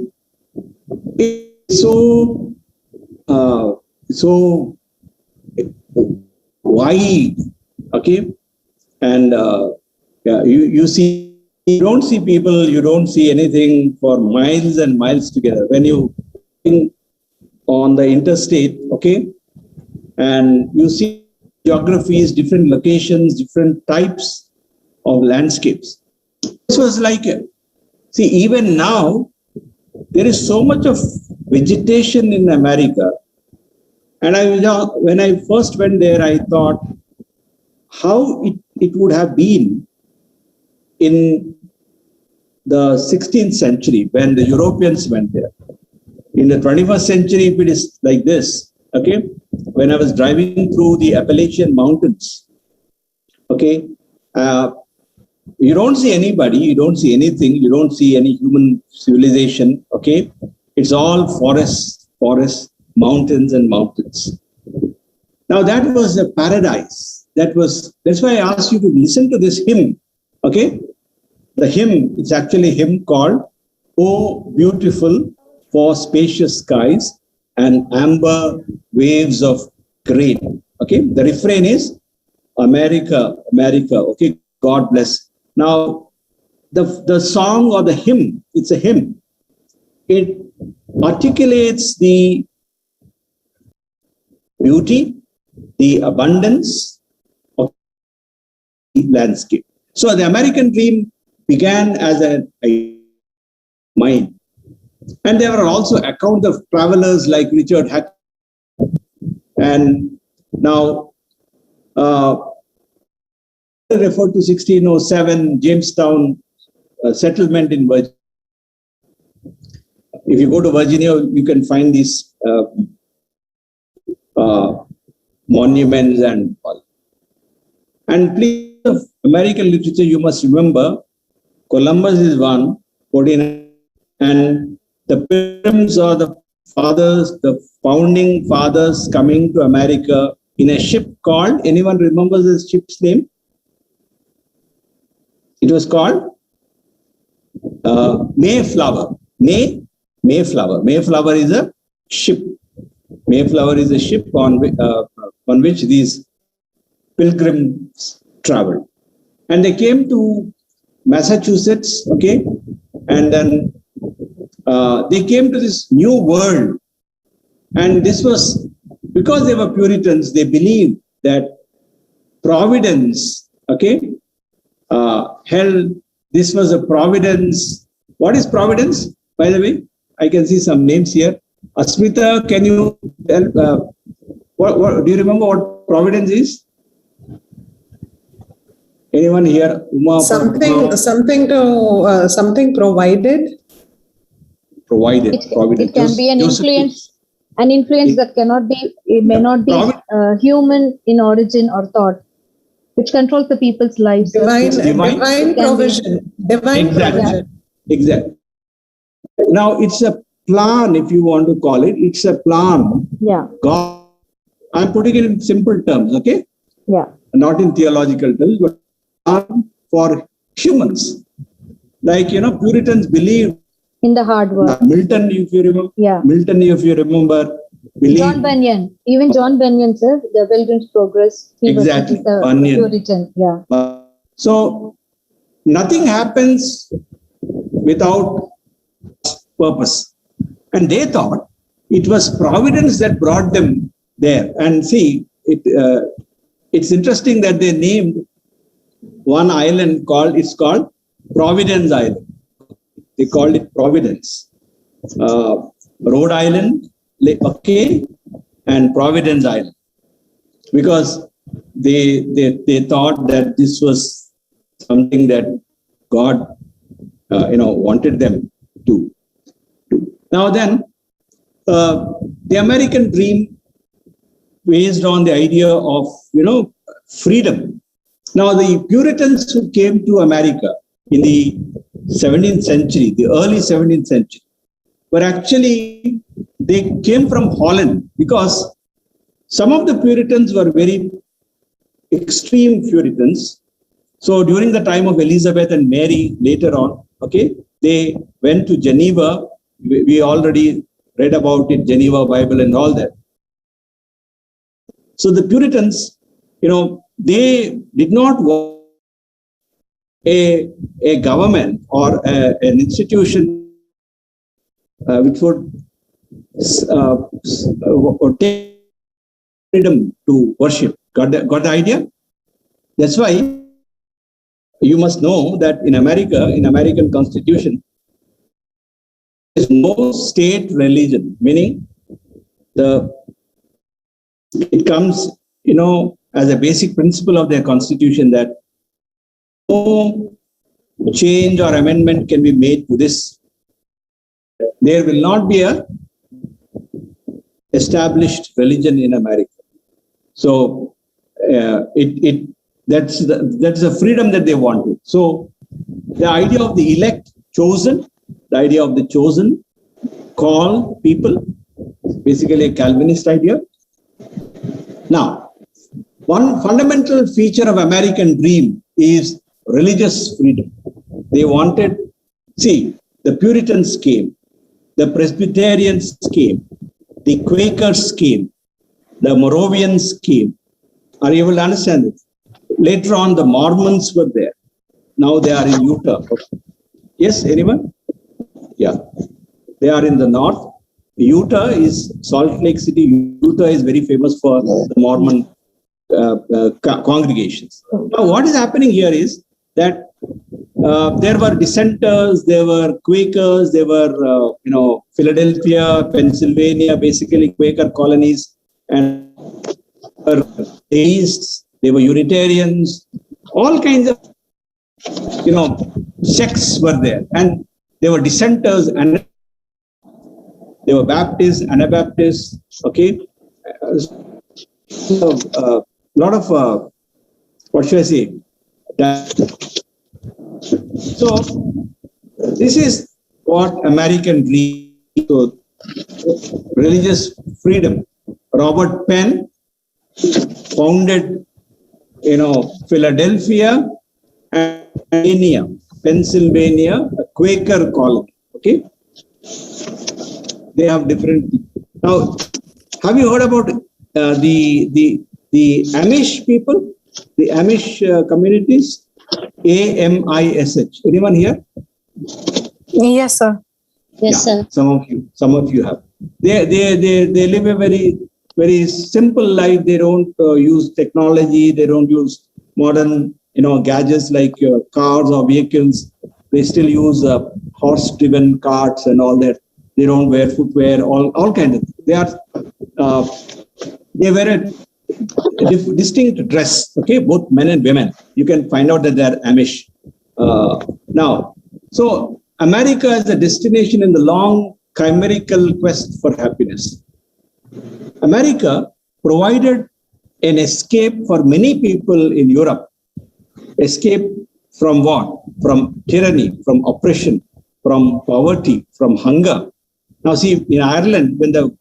it's so wide, okay, and you see, you don't see people, you don't see anything for miles and miles together. When you on the interstate, okay, and you see geographies, different locations, different types of landscapes. This was like, see, even now, there is so much of vegetation in America. And when I first went there, I thought how it would have been in the 16th century when the Europeans went there. In the 21st century, if it is like this, okay, when I was driving through the Appalachian Mountains, okay, you don't see anybody, you don't see anything, you don't see any human civilization, okay? It's all forests, mountains and mountains. Now that was a paradise. That's why I asked you to listen to this hymn, okay? The hymn, it's actually a hymn called, "Oh, beautiful for spacious skies and amber waves of grain." Okay, the refrain is, America, America, okay, God bless. Now, the song or the hymn, it's a hymn. It articulates the beauty, the abundance of the landscape. So the American dream began as a mind. And there were also accounts of travelers like Richard Hack. And now, referred to 1607 Jamestown settlement in Virginia. If you go to Virginia, you can find these monuments and all. And please, of American literature, you must remember, Columbus is one, 49, and the Pilgrims are the fathers, the founding fathers coming to America in a ship called, anyone remembers the ship's name? It was called Mayflower. Mayflower. Mayflower is a ship. Mayflower is a ship on which these pilgrims traveled. And they came to Massachusetts, okay? And then they came to this new world. And this was, because they were Puritans, they believed that providence, okay, held, this was a providence. What is providence, by the way? I can see some names here. Asmita, can you tell, what do you remember what providence is? Anyone here? Uma, Something provided. Provided. It can be an influence that cannot be, it may not be human in origin or thought, which controls the people's lives. Divine provision. Divine provision. Exactly. Now it's a plan, if you want to call it. It's a plan. Yeah. God, I'm putting it in simple terms, okay? Yeah. Not in theological terms, but plan for humans. Like, Puritans believed In the hard work. Milton, if you remember. Yeah. Milton, if you remember. John Bunyan. Even John Bunyan, sir, the Pilgrim's Progress. He Exactly. was the Bunyan. Puritan. Yeah. So nothing happens without purpose. And they thought it was providence that brought them there. And see, it's interesting that they named one island it's called Providence Island. They called it Providence. Rhode Island, okay, and Providence Island. Because they thought that this was something that God, wanted them to do. Now then, the American dream based on the idea of, freedom. Now the Puritans who came to America in the 17th century, the early 17th century, were actually, they came from Holland because some of the Puritans were very extreme Puritans. So during the time of Elizabeth and Mary later on, okay, they went to Geneva. We already read about it, Geneva Bible and all that. So the Puritans, they did not want a government or an institution which would take freedom to worship. Got the idea? That's why you must know that in America, in American Constitution, there is no state religion, meaning the it comes, as a basic principle of their constitution that no change or amendment can be made to this. There will not be a established religion in America. So that's the freedom that they wanted. So the idea of the elect, chosen, the idea of the chosen, called people, basically a Calvinist idea. Now, one fundamental feature of American dream is religious freedom. They wanted, see, the Puritans came, the Presbyterians came, the Quakers came, the Moravians came. Are you able to understand it? Later on, the Mormons were there. Now they are in Utah. Yes, anyone? Yeah. They are in the north. Utah is Salt Lake City. Utah is very famous for the Mormon congregations. Now, what is happening here is that there were dissenters, there were Quakers, there were, Philadelphia, Pennsylvania, basically Quaker colonies, and theists, they were Unitarians, all kinds of, sects were there, and there were dissenters, and they were Baptists, Anabaptists, okay? A lot of, what should I say? So, this is what American dream, so religious freedom. Robert Penn founded, Philadelphia and Pennsylvania, a Quaker colony, okay? They have different. Now, have you heard about the Amish people, the Amish communities? AMISH. Anyone here? Yes, sir. Yes, sir. Some of you have. They live a very, very simple life. They don't use technology. They don't use modern, gadgets like cars or vehicles. They still use horse-driven carts and all that. They don't wear footwear. All kinds of. They wear a distinct dress. Okay, both men and women. You can find out that they are Amish. Now, so America is a destination in the long chimerical quest for happiness. America provided an escape for many people in Europe. Escape from what? From tyranny, from oppression, from poverty, from hunger. Now see, in Ireland, when the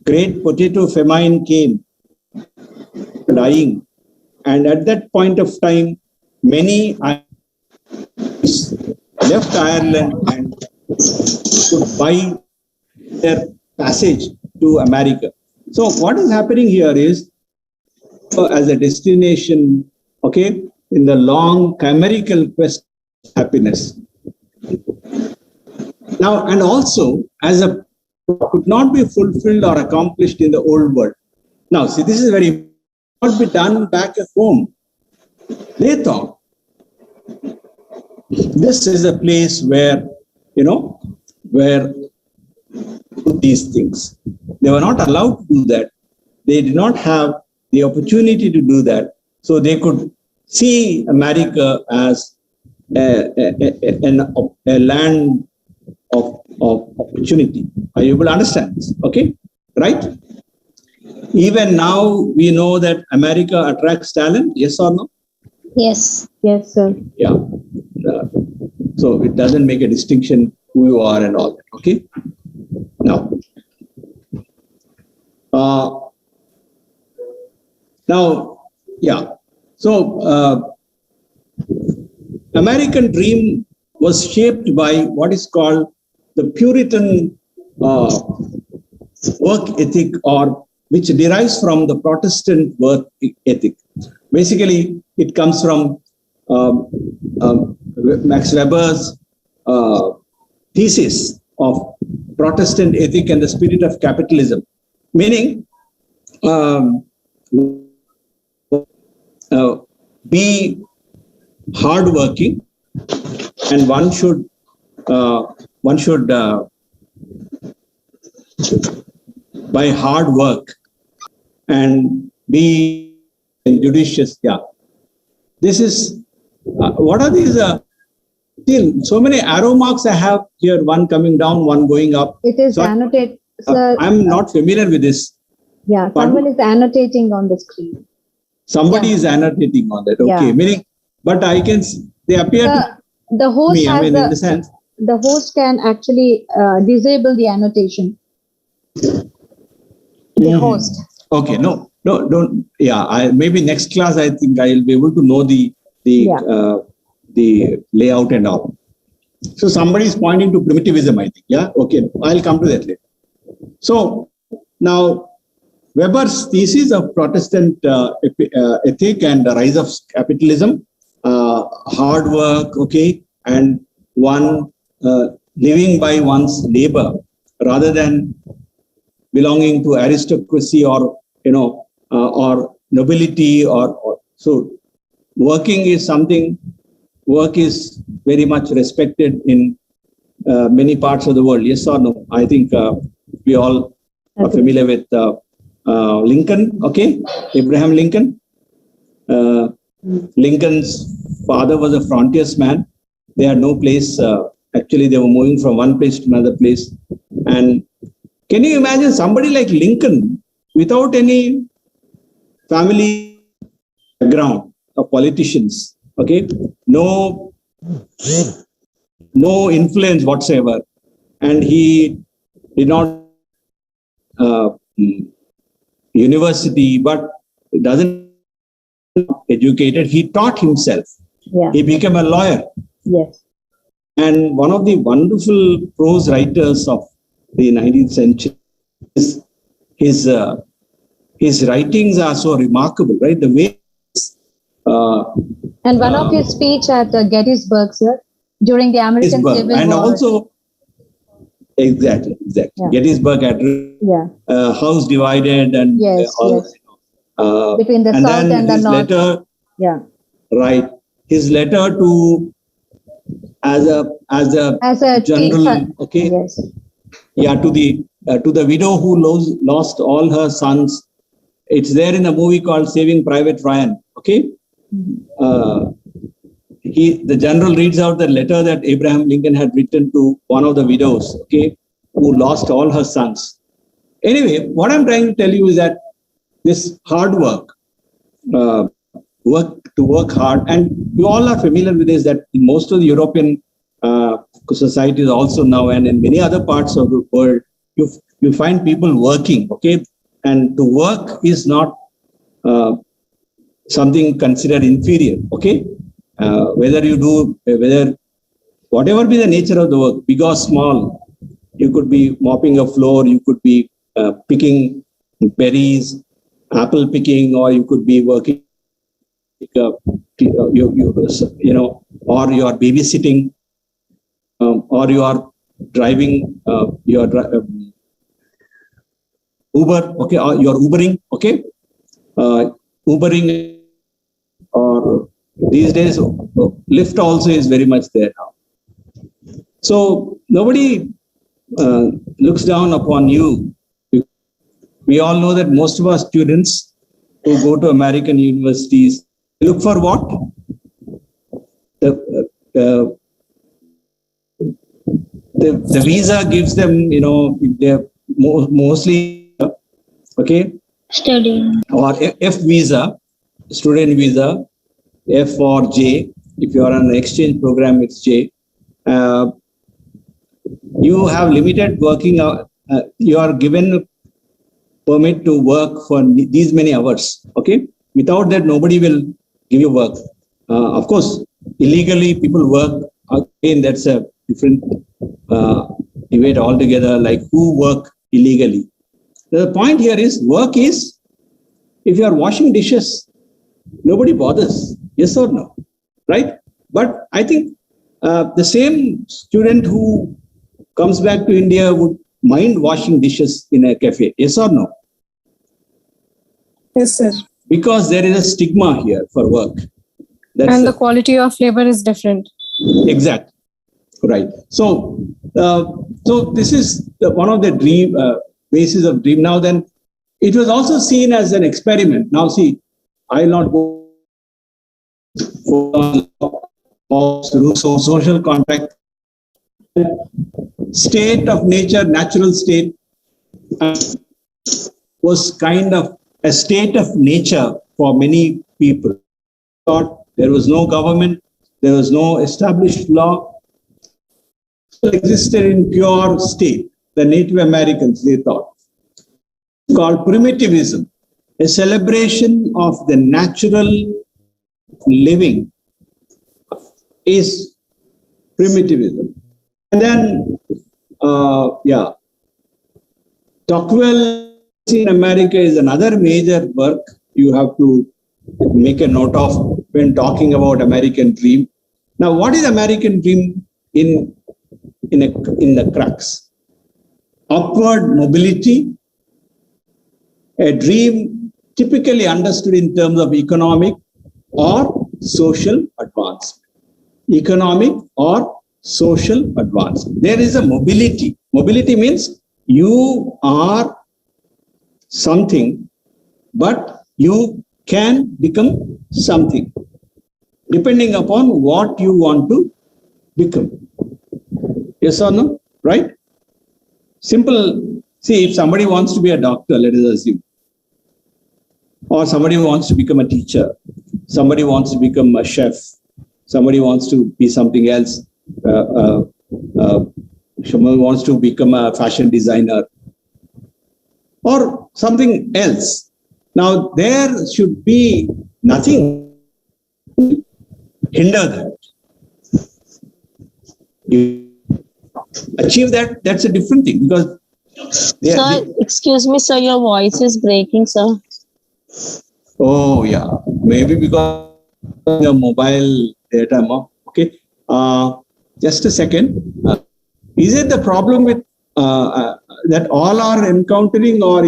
great potato famine came, dying, and at that point of time, many left Ireland and could buy their passage to America. So what is happening here is, as a destination, okay, in the long chimerical quest for happiness. Now, and also, as a could not be fulfilled or accomplished in the old world. Now, see, this is very not be done back at home. They thought this is a place where, where these things. They were not allowed to do that. They did not have the opportunity to do that. So they could see America as a land of opportunity. Are you able to understand this? Okay, right? Even now, we know that America attracts talent, yes or no? Yes. Yes, sir. Yeah. So it doesn't make a distinction who you are and all that, okay? Now, yeah. So, American dream was shaped by what is called the Puritan work ethic, or which derives from the Protestant work ethic. Basically, it comes from Max Weber's thesis of Protestant ethic and the spirit of capitalism, meaning be hardworking, and one should by hard work and be judicious. Yeah. This is, what are these? So many arrow marks I have here, one coming down, one going up. It is So, annotated. Sir, I'm not familiar with this. yeah, pardon? someone is annotating on the screen. Somebody is annotating on that. Okay. Yeah. Meaning, but I can see, they appear to The host me, I has mean, in the sense. the host can actually disable the annotation. The host. Okay, no, don't. Yeah, maybe next class I think I will be able to know the layout and all. So somebody is pointing to primitivism, I think. Yeah, okay, I'll come to that later. So now Weber's thesis of Protestant ethic and the rise of capitalism, hard work, okay, and one living by one's labor rather than belonging to aristocracy or or nobility or so. Working is something. Work is very much respected in many parts of the world. Yes or no? I think we all are familiar with Lincoln. Okay, Abraham Lincoln. Lincoln's father was a frontiersman. They had no place. Actually, they were moving from one place to another place. And can you imagine somebody like Lincoln without any family background of politicians? Okay, no influence whatsoever, and he did not university, but doesn't educated. He taught himself. Yeah. He became a lawyer. Yes. And one of the wonderful prose writers of the 19th century, his writings are so remarkable, right? The way. And one of his speech at Gettysburg, sir, during the American Civil War. And also, exactly. Yeah. Gettysburg Address, Yeah. House divided, and Yes, yes. Between the and South then and the his North. letter, Yeah. right? His letter to as a general, teacher. okay, Yes. yeah, to the widow who lost all her sons. It's there in a movie called Saving Private Ryan. Okay, the general reads out the letter that Abraham Lincoln had written to one of the widows. Okay, who lost all her sons. Anyway, what I'm trying to tell you is that this hard work, work hard, and you all are familiar with this, that in most of the European societies also now, and in many other parts of the world, you find people working, okay, and to work is not something considered inferior, okay, whether whatever be the nature of the work, big or small, you could be mopping a floor, you could be picking berries, apple picking, or you could be working, or you are babysitting, or you are driving Uber, okay, or you are Ubering, okay, Ubering, or these days Lyft also is very much there now. So nobody looks down upon you. We all know that most of our students who go to American universities look for what? The visa gives them, they're mostly, okay, Studying. or F visa, student visa, F or J. If you are on an exchange program, it's J. You have limited working hours. You are given permit to work for these many hours. Okay, without that, nobody will give you work. Of course, illegally people work. Again, that's a different debate altogether. Like who work illegally? The point here is work is, if you are washing dishes, nobody bothers. Yes or no, right? But I think the same student who comes back to India would mind washing dishes in a cafe. Yes or no? Yes, sir. Because there is a stigma here for work. And the quality of labor is different. Exactly. Right. So this is one of the dream basis of dream. Now then, it was also seen as an experiment. Now, see, I'll not go for Rousseau, social contract, state of nature, natural state, was kind of a state of nature for many people. Thought there was no government, there was no established law. It existed in pure state. The Native Americans, they thought. It's called primitivism, a celebration of the natural living is primitivism. And then, Tocqueville in America is another major work you have to make a note of when talking about American dream. Now, what is American dream in the crux? Upward mobility, a dream typically understood in terms of economic or social advancement. Economic or social advancement. There is a mobility. Mobility means you are something, but you can become something, depending upon what you want to become. Yes or no? Right? Simple. See, if somebody wants to be a doctor, let us assume, or somebody wants to become a teacher, somebody wants to become a chef, somebody wants to be something else, someone wants to become a fashion designer, or something else. Now, there should be nothing to hinder that. You achieve that, that's a different thing, because Sir, excuse me, sir, your voice is breaking, sir. Oh, yeah. Maybe because of the mobile data. Okay. Just a second. Is it the problem with that all are encountering, or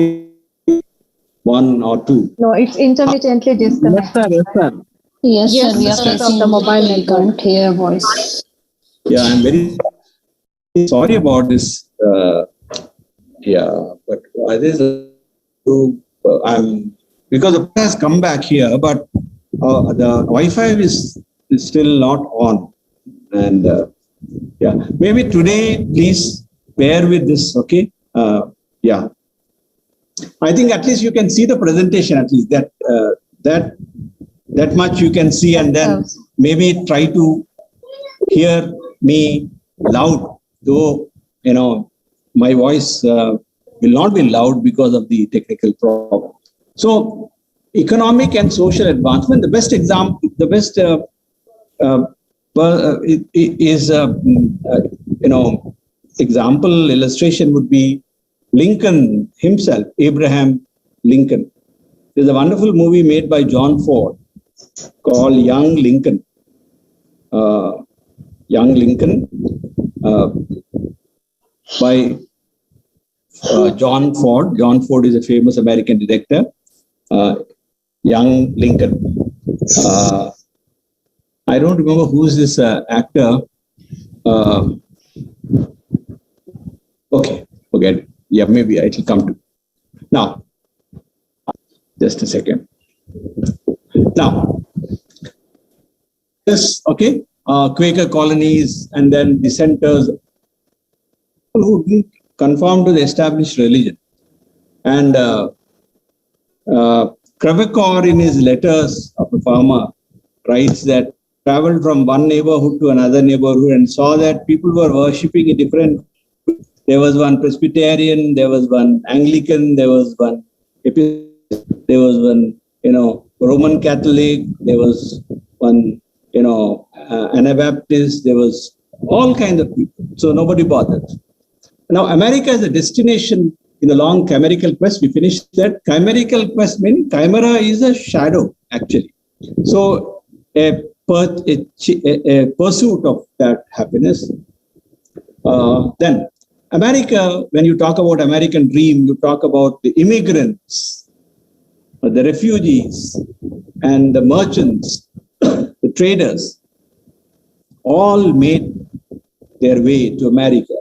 one or two? No, it's intermittently disconnected. Yes, sir. Yes, Yes, sir, we are because of facing the mobile we network. don't hear voice. Yeah, I'm very sorry about this. But I'm because the has come back here, but the Wi-Fi is still not on, and maybe today please bear with this. Okay, I think at least you can see the presentation. At least that much you can see, and then maybe try to hear me loud, though my voice will not be loud because of the technical problem. So, economic and social advancement. The best example, the best example illustration would be Lincoln himself, Abraham Lincoln. There's a wonderful movie made by John Ford called Young Lincoln. Young Lincoln by John Ford. John Ford is a famous American director. Young Lincoln. I don't remember who's this actor. Okay, forget it. Yeah, maybe it will come to. Now, just a second. Now, this, okay, Quaker colonies and then dissenters who didn't conform to the established religion. And Crèvecoeur, in his Letters of a Farmer, writes that traveled from one neighborhood to another neighborhood and saw that people were worshipping a different. There was one Presbyterian, there was one Anglican, there was one Roman Catholic, there was one Anabaptist, there was all kinds of people. So nobody bothered. Now, America is a destination in the long chimerical quest. We finished that. Chimerical quest means chimera is a shadow, actually. So a pursuit of that happiness. Then America, when you talk about American dream, you talk about the immigrants, the refugees, and the merchants, the traders, all made their way to America.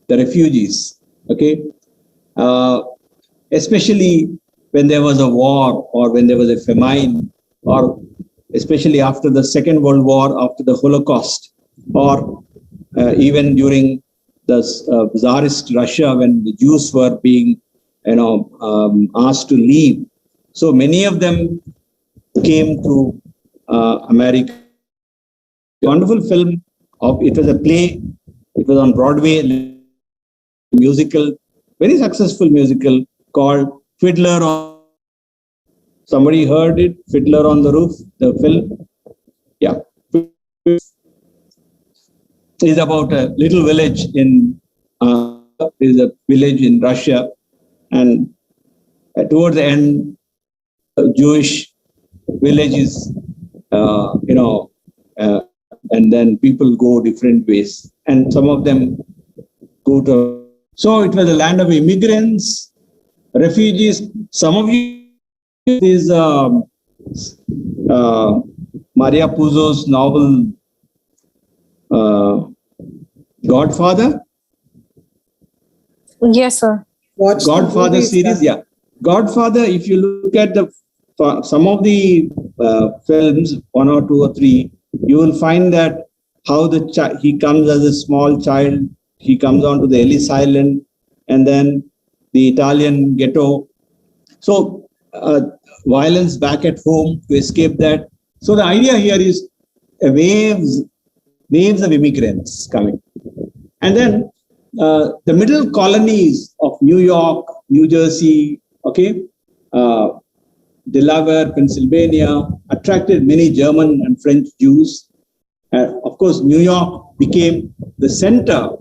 The refugees, okay, especially when there was a war or when there was a famine, or especially after the Second World War, after the Holocaust, or even during the Tsarist Russia when the Jews were being, asked to leave. So many of them came to America. A wonderful film. It was a play. It was on Broadway. Musical, very successful musical called Fiddler on. Somebody heard it? Fiddler on the Roof, the film. Yeah. It's about a little village in Russia, and towards the end, a Jewish village is, and then people go different ways, and some of them go to. So it was a land of immigrants, refugees. Some of you, is Maria Puzo's novel Godfather. Yes, sir. Watch Godfather series, yeah. Godfather, if you look at some of the films, 1 or 2 or 3, you will find that how he comes as a small child, he comes onto the Ellis Island, and then the Italian ghetto. So violence back at home to escape that. So the idea here is waves of immigrants coming. And then the middle colonies of New York, New Jersey, Delaware, Pennsylvania, attracted many German and French Jews. Of course, New York became the center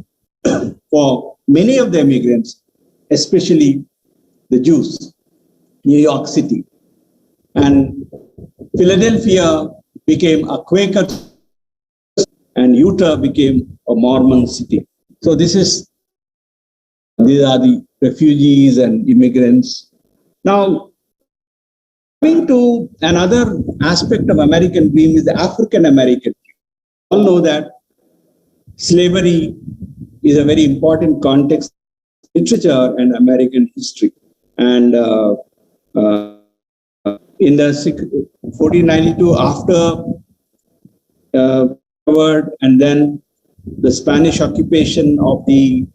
for many of the immigrants, especially the Jews, New York City. And Philadelphia became a Quaker, and Utah became a Mormon city. So these are the refugees and immigrants. Now, coming to another aspect of American dream is the African American dream. We all know that slavery is a very important context in literature and American history. And in the 1492, after and then the Spanish occupation of the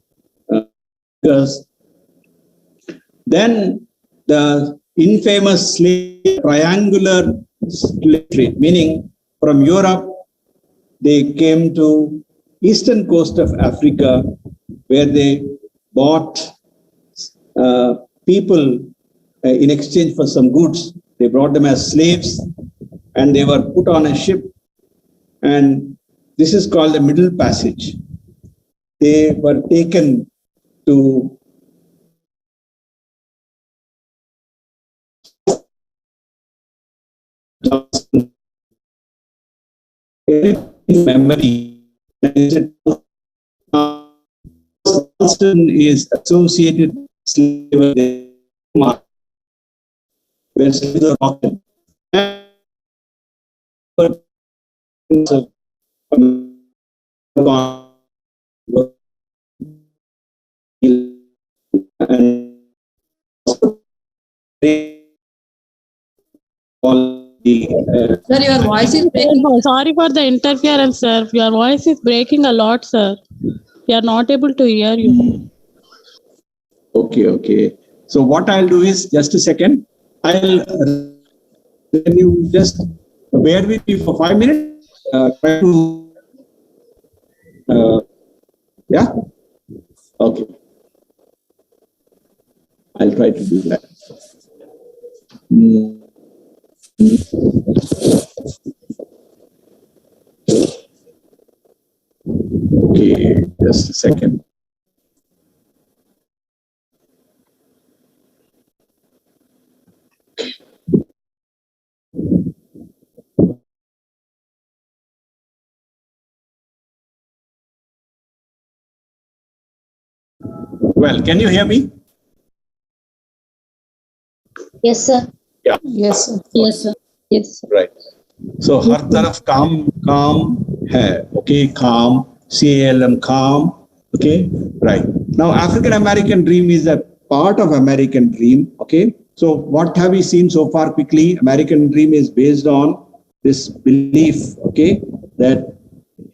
then the infamous triangular slave trade, meaning from Europe, they came to eastern coast of Africa, where they bought people in exchange for some goods. They brought them as slaves, and they were put on a ship. And this is called the Middle Passage. They were taken to memory. Charleston is associated with slavery. Where slaves are auctioned. Sir, your voice is breaking. Sorry for the interference, sir. Your voice is breaking a lot, sir. We are not able to hear you. Okay. So what I'll do is, just a second, can you just bear with me for 5 minutes? Try to, yeah? Okay. I'll try to do that. Okay, just a second. Well, can you hear me? Yes, sir. Yeah. Yes, sir. Yes, sir. Yes, sir. Right. So, हर तरफ काम है. Okay, calm. CALM, calm. Okay, right. Now, African American dream is a part of American dream. Okay, So what have we seen so far quickly? American dream is based on this belief, okay, that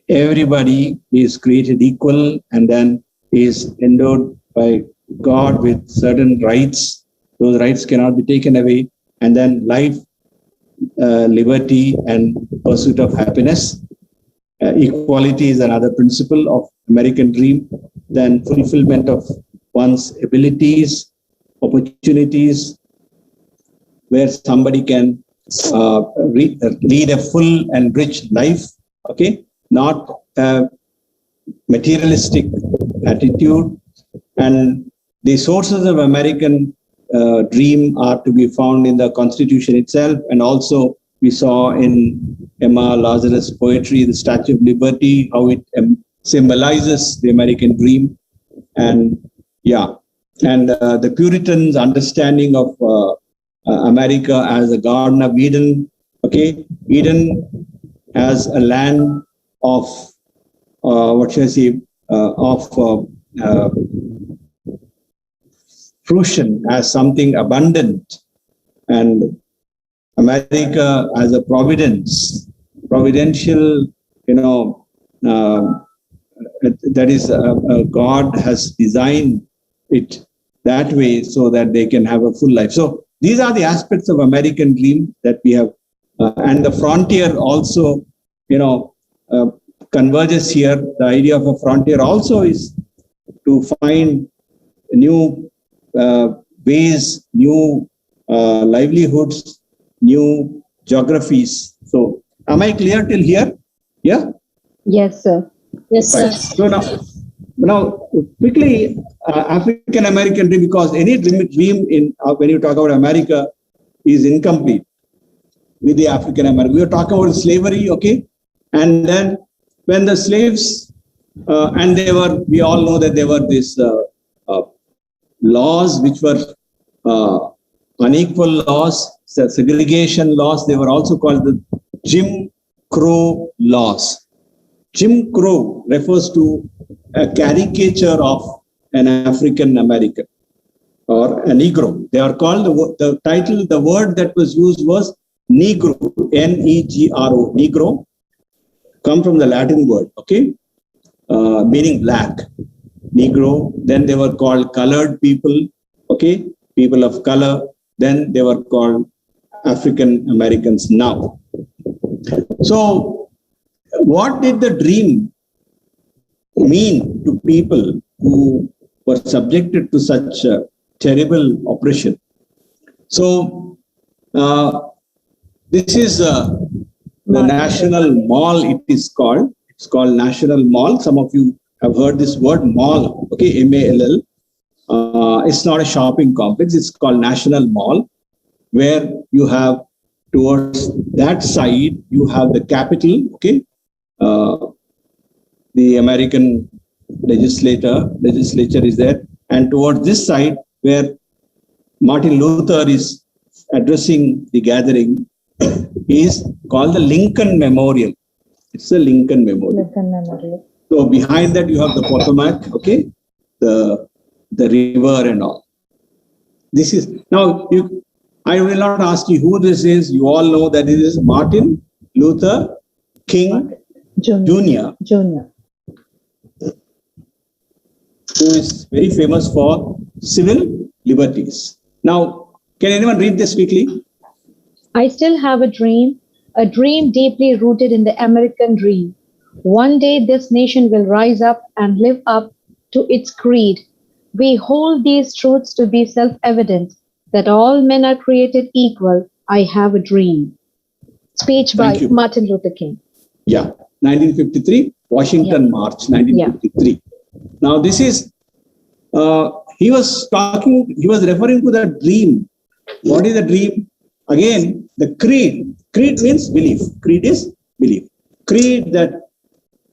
everybody is created equal and then is endowed by God with certain rights. Those rights cannot be taken away. And then life, liberty, and pursuit of happiness. Equality is another principle of American dream. Then fulfillment of one's abilities, opportunities, where somebody can lead a full and rich life, okay? Not a materialistic attitude. And the sources of American dream are to be found in the Constitution itself, and also we saw in Emma Lazarus' poetry, the Statue of Liberty, how it symbolizes the American dream. And yeah, and the Puritans' understanding of America as a Garden of Eden, okay? Eden as a land of, what shall I say, fruition, as something abundant, and America as a providential, that is, God has designed it that way so that they can have a full life. So these are the aspects of American dream that we have, and the frontier also, converges here. The idea of a frontier also is to find new ways, new livelihoods, new geographies. So, am I clear till here? Yeah? Yes, sir. Yes, sir. So now quickly, African American dream, because any dream in when you talk about America is incomplete with the African American. We are talking about slavery, okay? And then when the slaves, and we all know that there were these laws which were unequal laws, segregation laws. They were also called the Jim Crow laws. Jim Crow refers to a caricature of an African American or a Negro. They are called, the word that was used was Negro, N-E-G-R-O, Negro, come from the Latin word, okay, meaning black, Negro. Then they were called colored people, okay, people of color. Then they were called African Americans now. So, what did the dream mean to people who were subjected to such terrible oppression? So, this is the National Mall, it is called. It's called National Mall. Some of you have heard this word mall, okay, M-A-L-L. It's not a shopping complex, it's called National Mall, where you have towards that side, you have the Capitol, okay, the American legislature is there, and towards this side where Martin Luther is addressing the gathering is called the Lincoln Memorial. It's the Lincoln Memorial. Lincoln Memorial. So behind that you have the Potomac, okay, the river and all. This is now I will not ask you who this is. You all know that it is Martin Luther King Jr. who is very famous for civil liberties. Now, can anyone read this quickly? I still have a dream deeply rooted in the American dream. One day this nation will rise up and live up to its creed. We hold these truths to be self-evident, that all men are created equal. I have a dream. Speech by Martin Luther King. Yeah, 1953, Washington March, 1953. Yeah. Now this is, he was referring to the dream. What is the dream? Again, the creed. Creed means belief. Creed is belief. Creed that,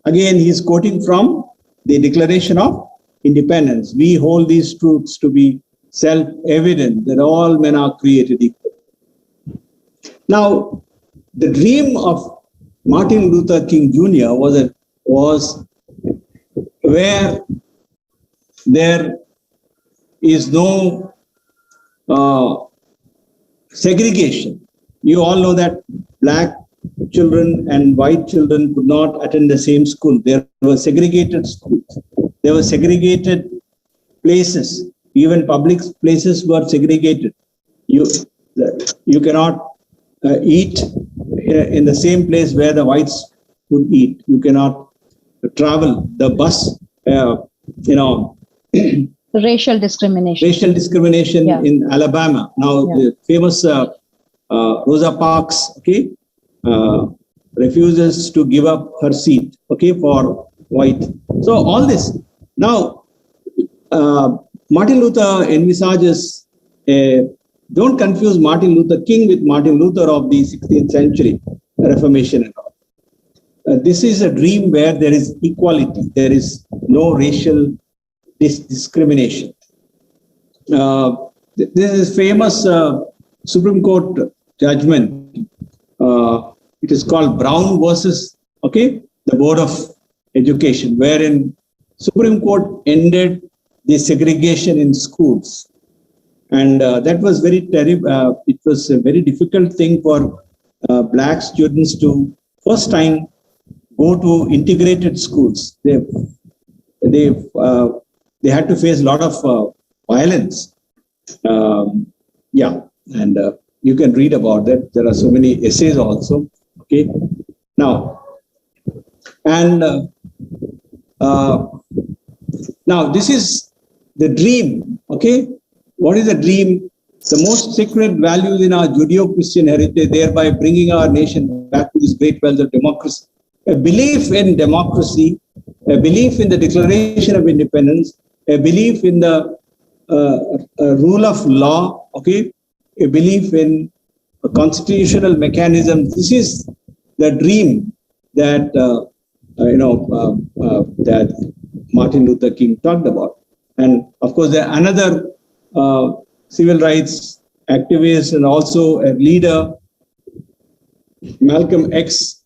again, he is quoting from the Declaration of Independence. We hold these truths to be self-evident, that all men are created equal. Now, the dream of Martin Luther King Jr. was where there is no segregation. You all know that black children and white children could not attend the same school. There were segregated schools. There were segregated places. Even public places were segregated. You cannot eat in the same place where the whites would eat. You cannot travel. The bus, Racial discrimination. Racial discrimination in Alabama. Now, the famous Rosa Parks, okay, refuses to give up her seat, okay, for white. So all this. Now, Martin Luther envisages don't confuse Martin Luther King with Martin Luther of the 16th century Reformation and all. This is a dream where there is equality. There is no racial discrimination. This is famous Supreme Court judgment. It is called Brown versus, okay, the Board of Education, wherein Supreme Court ended the segregation in schools. And that was very terrible. It was a very difficult thing for black students to first time go to integrated schools. They had to face a lot of violence. And you can read about that. There are so many essays also. Okay. Now, and now this is the dream. Okay. What is the dream? The most sacred values in our Judeo-Christian heritage, thereby bringing our nation back to this great wealth of democracy. A belief in democracy, a belief in the Declaration of Independence, a belief in the rule of law, okay, a belief in a constitutional mechanism. This is the dream that that Martin Luther King talked about. And of course, there are another civil rights activist and also a leader, Malcolm X,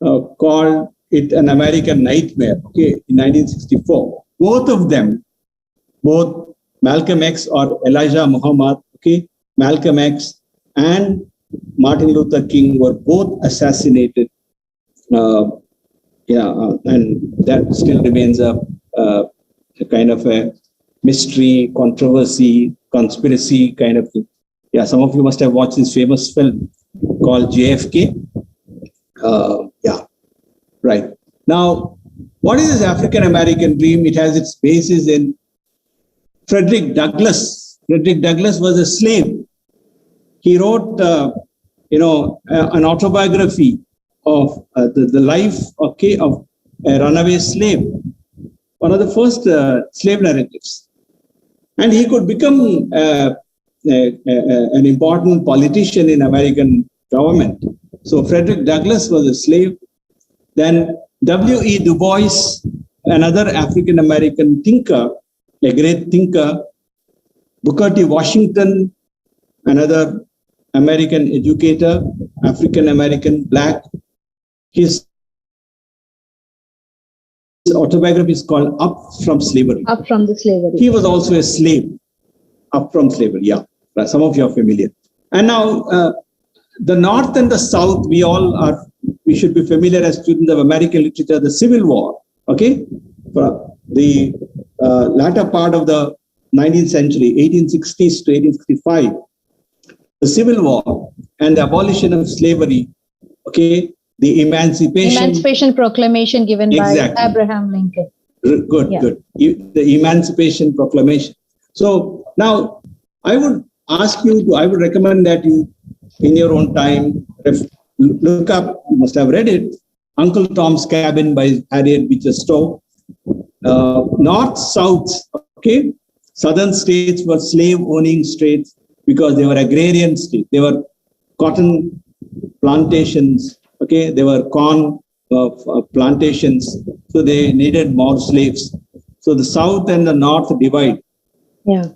called it an American nightmare, okay, in 1964. Both of them, both Malcolm X or Elijah Muhammad, okay, Malcolm X and Martin Luther King were both assassinated. And that still remains a kind of a mystery, controversy, conspiracy kind of thing. Yeah, some of you must have watched this famous film called JFK. Right. Now, what is this African American dream? It has its basis in Frederick Douglass. Frederick Douglass was a slave. He wrote, an autobiography of the life, okay, of a runaway slave. One of the first slave narratives. And he could become an important politician in American government. So Frederick Douglass was a slave. Then W.E. Du Bois, another African-American thinker, a great thinker. Booker T. Washington, another American educator, African-American, black. His autobiography is called Up from Slavery. Up from the slavery. He was also a slave. Up from slavery, yeah. Some of you are familiar. And now, the North and the South, we should be familiar as students of American literature, the Civil War, okay? The latter part of the 19th century, 1860s to 1865, the Civil War and the abolition of slavery, okay? The Emancipation Proclamation given by Abraham Lincoln. Good. The Emancipation Proclamation. So now I would recommend that you, in your own time, look up, you must have read it, Uncle Tom's Cabin by Harriet Beecher Stowe. North, South, okay? Southern states were slave-owning states because they were agrarian states. They were cotton plantations, okay? They were corn plantations, so they needed more slaves. So the South and the North divide. Yeah.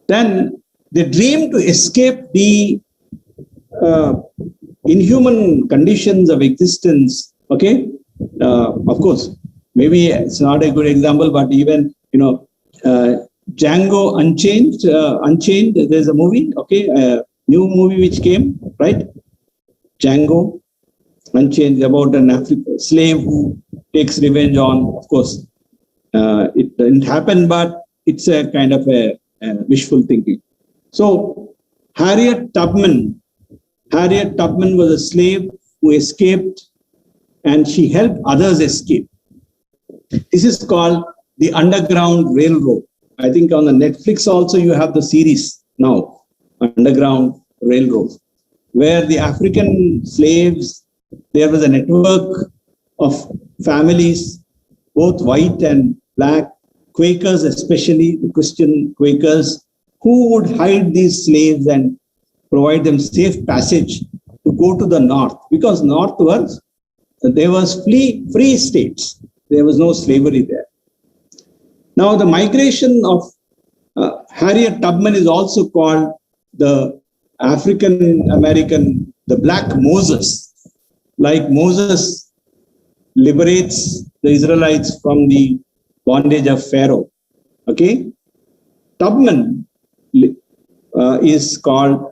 Then the dream to escape the inhuman conditions of existence, okay? Of course, maybe it's not a good example, but even, Django Unchained, there's a movie, okay? new movie which came, right? Django Unchained, about an African slave who takes revenge on, of course, it didn't happen, but it's a kind of a wishful thinking. So Harriet Tubman was a slave who escaped, and she helped others escape. This is called the Underground Railroad. I think on the Netflix also you have the series now, Underground Railroad, where the African slaves, there was a network of families, both white and black, Quakers, especially the Christian Quakers, who would hide these slaves and provide them safe passage to go to the north, because north was, there was free states. There was no slavery there. Now the migration of Harriet Tubman is also called the African American, the Black Moses. Like Moses liberates the Israelites from the bondage of Pharaoh. Okay, Tubman is called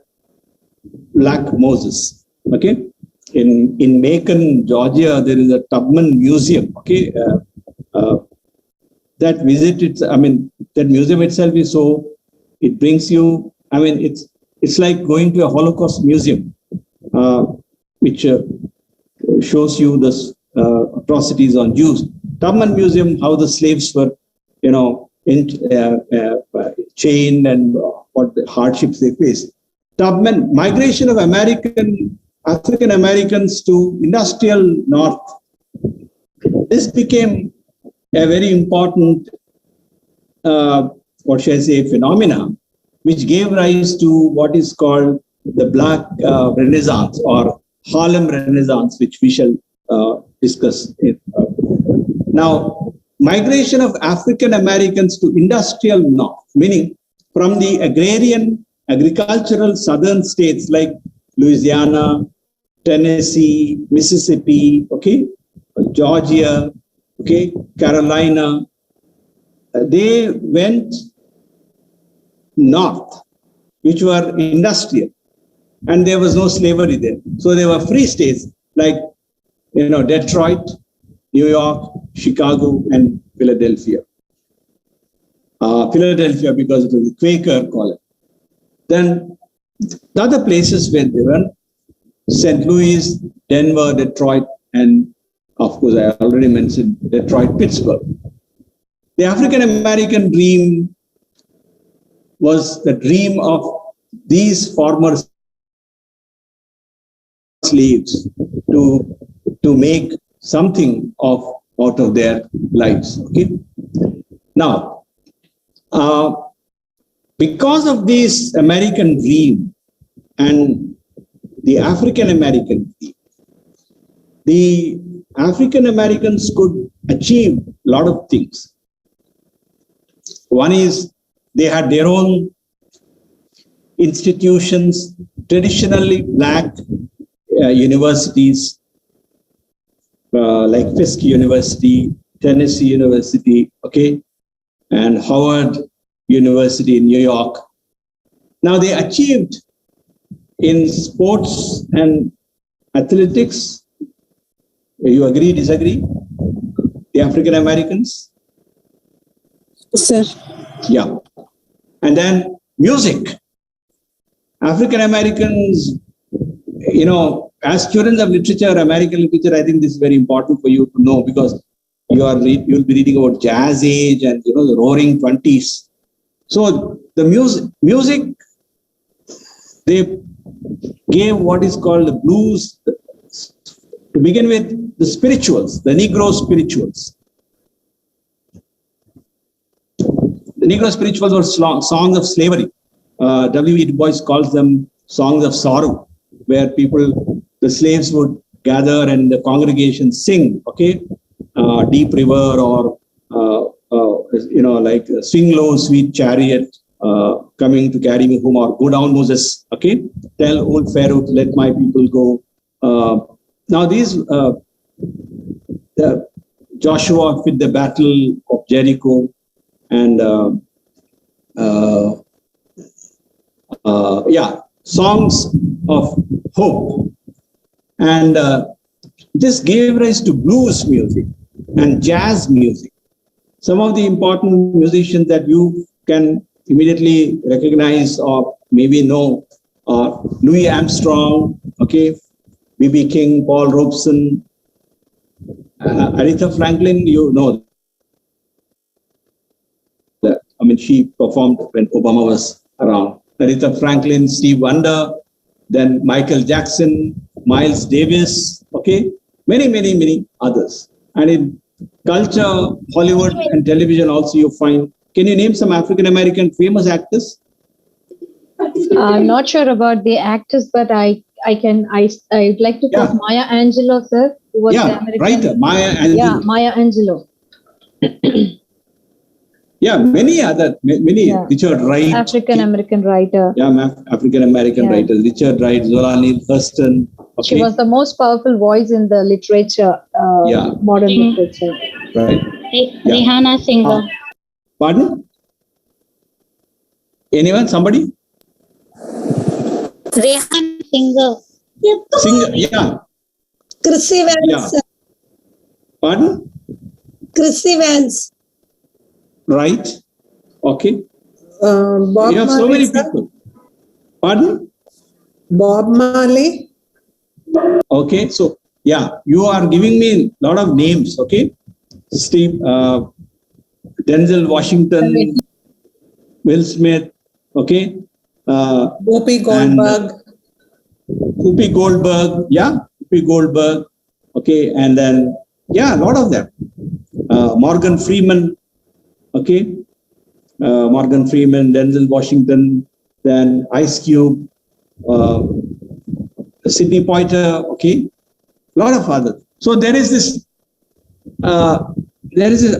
Black Moses. Okay, in Macon, Georgia, there is a Tubman Museum. Okay, that that museum itself is so, it brings you, it's like going to a Holocaust museum, which shows you the atrocities on Jews. Tubman Museum, how the slaves were, chained and what the hardships they faced. Tubman, migration of African Americans to industrial North. This became a very important, phenomena, which gave rise to what is called the Black Renaissance or Harlem Renaissance, which we shall discuss. Now, migration of African Americans to industrial North, meaning from the agrarian, agricultural southern states like Louisiana, Tennessee, Mississippi, okay, Georgia, okay, Carolina, they went north, which were industrial, and there was no slavery there. So there were free states like, Detroit, New York, Chicago, and Philadelphia. Philadelphia because it was a Quaker colony. Then the other places where they were St. Louis, Denver, Detroit, and of course I already mentioned Detroit, Pittsburgh. The African American dream was the dream of these former slaves to make something out of their lives. Okay. Now, because of this American dream and the African American dream, the African Americans could achieve a lot of things. One is they had their own institutions, traditionally black universities, like Fisk University, Tennessee University, okay, and Howard University in New York. Now they achieved in sports and athletics. You agree, disagree? The African Americans? Sir. Yeah. And then music. African Americans, as students of literature, American literature, I think this is very important for you to know, because you'll be reading about Jazz Age and the Roaring 20s. So the music, they gave what is called the blues. To begin with, the spirituals, the Negro spirituals. The Negro spirituals were songs of slavery. W.E. Du Bois calls them songs of sorrow, where the slaves would gather and the congregation sing, okay? Deep River or, like Swing Low, Sweet Chariot, Coming to Carry Me Home, or Go Down Moses, okay? Tell Old Pharaoh to let my people go. Now these, Joshua with the Battle of Jericho, and songs of hope. And this gave rise to blues music and jazz music. Some of the important musicians that you can immediately recognize or maybe know are Louis Armstrong, okay, B.B. King, Paul Robeson, Aretha Franklin, you know. I mean, she performed when Obama was around. Aretha Franklin, Steve Wonder, then Michael Jackson, Miles Davis, okay, many others. And in culture, Hollywood and television also you find. Can you name some African-American famous actors? I'm not sure about the actors, but I'd like to quote Maya Angelou, sir, who was the American writer, Maya Angelou. Yeah, Maya Angelou. Yeah, many Richard Wright. African-American writer. Yeah, African-American writers. Richard Wright, Zola Neale Hurston. Okay. She was the most powerful voice in the literature, modern literature. Right. Rihanna singer. Pardon? Anyone? Somebody? Rihanna singer. Singer, yeah. Chrissy Vance. Yeah. Pardon? Chrissy Vance. Right. Okay. Bob you have Marley, so many sir? people. Pardon? Bob Marley. Okay. So, yeah, you are giving me a lot of names. Okay. Steve, Denzel Washington, Will Smith. Okay. Whoopi Goldberg. Whoopi Goldberg. Yeah. Whoopi Goldberg. Okay. And then, a lot of them. Morgan Freeman. Okay, Morgan Freeman, Denzel Washington, then Ice Cube, Sidney Poitier, okay, a lot of others. So there is this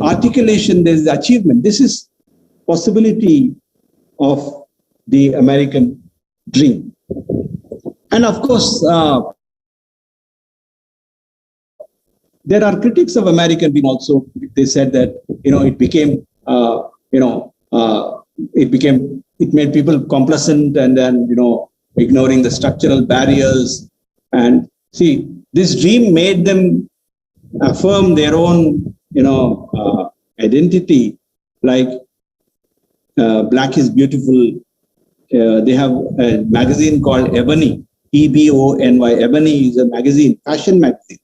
articulation, there is the achievement. This is possibility of the American dream. And of course, there are critics of American dream also. They said that, it became it made people complacent and then, ignoring the structural barriers. And see, this dream made them affirm their own, identity, like Black is Beautiful. They have a magazine called Ebony, E-B-O-N-Y. Ebony is a magazine, fashion magazine,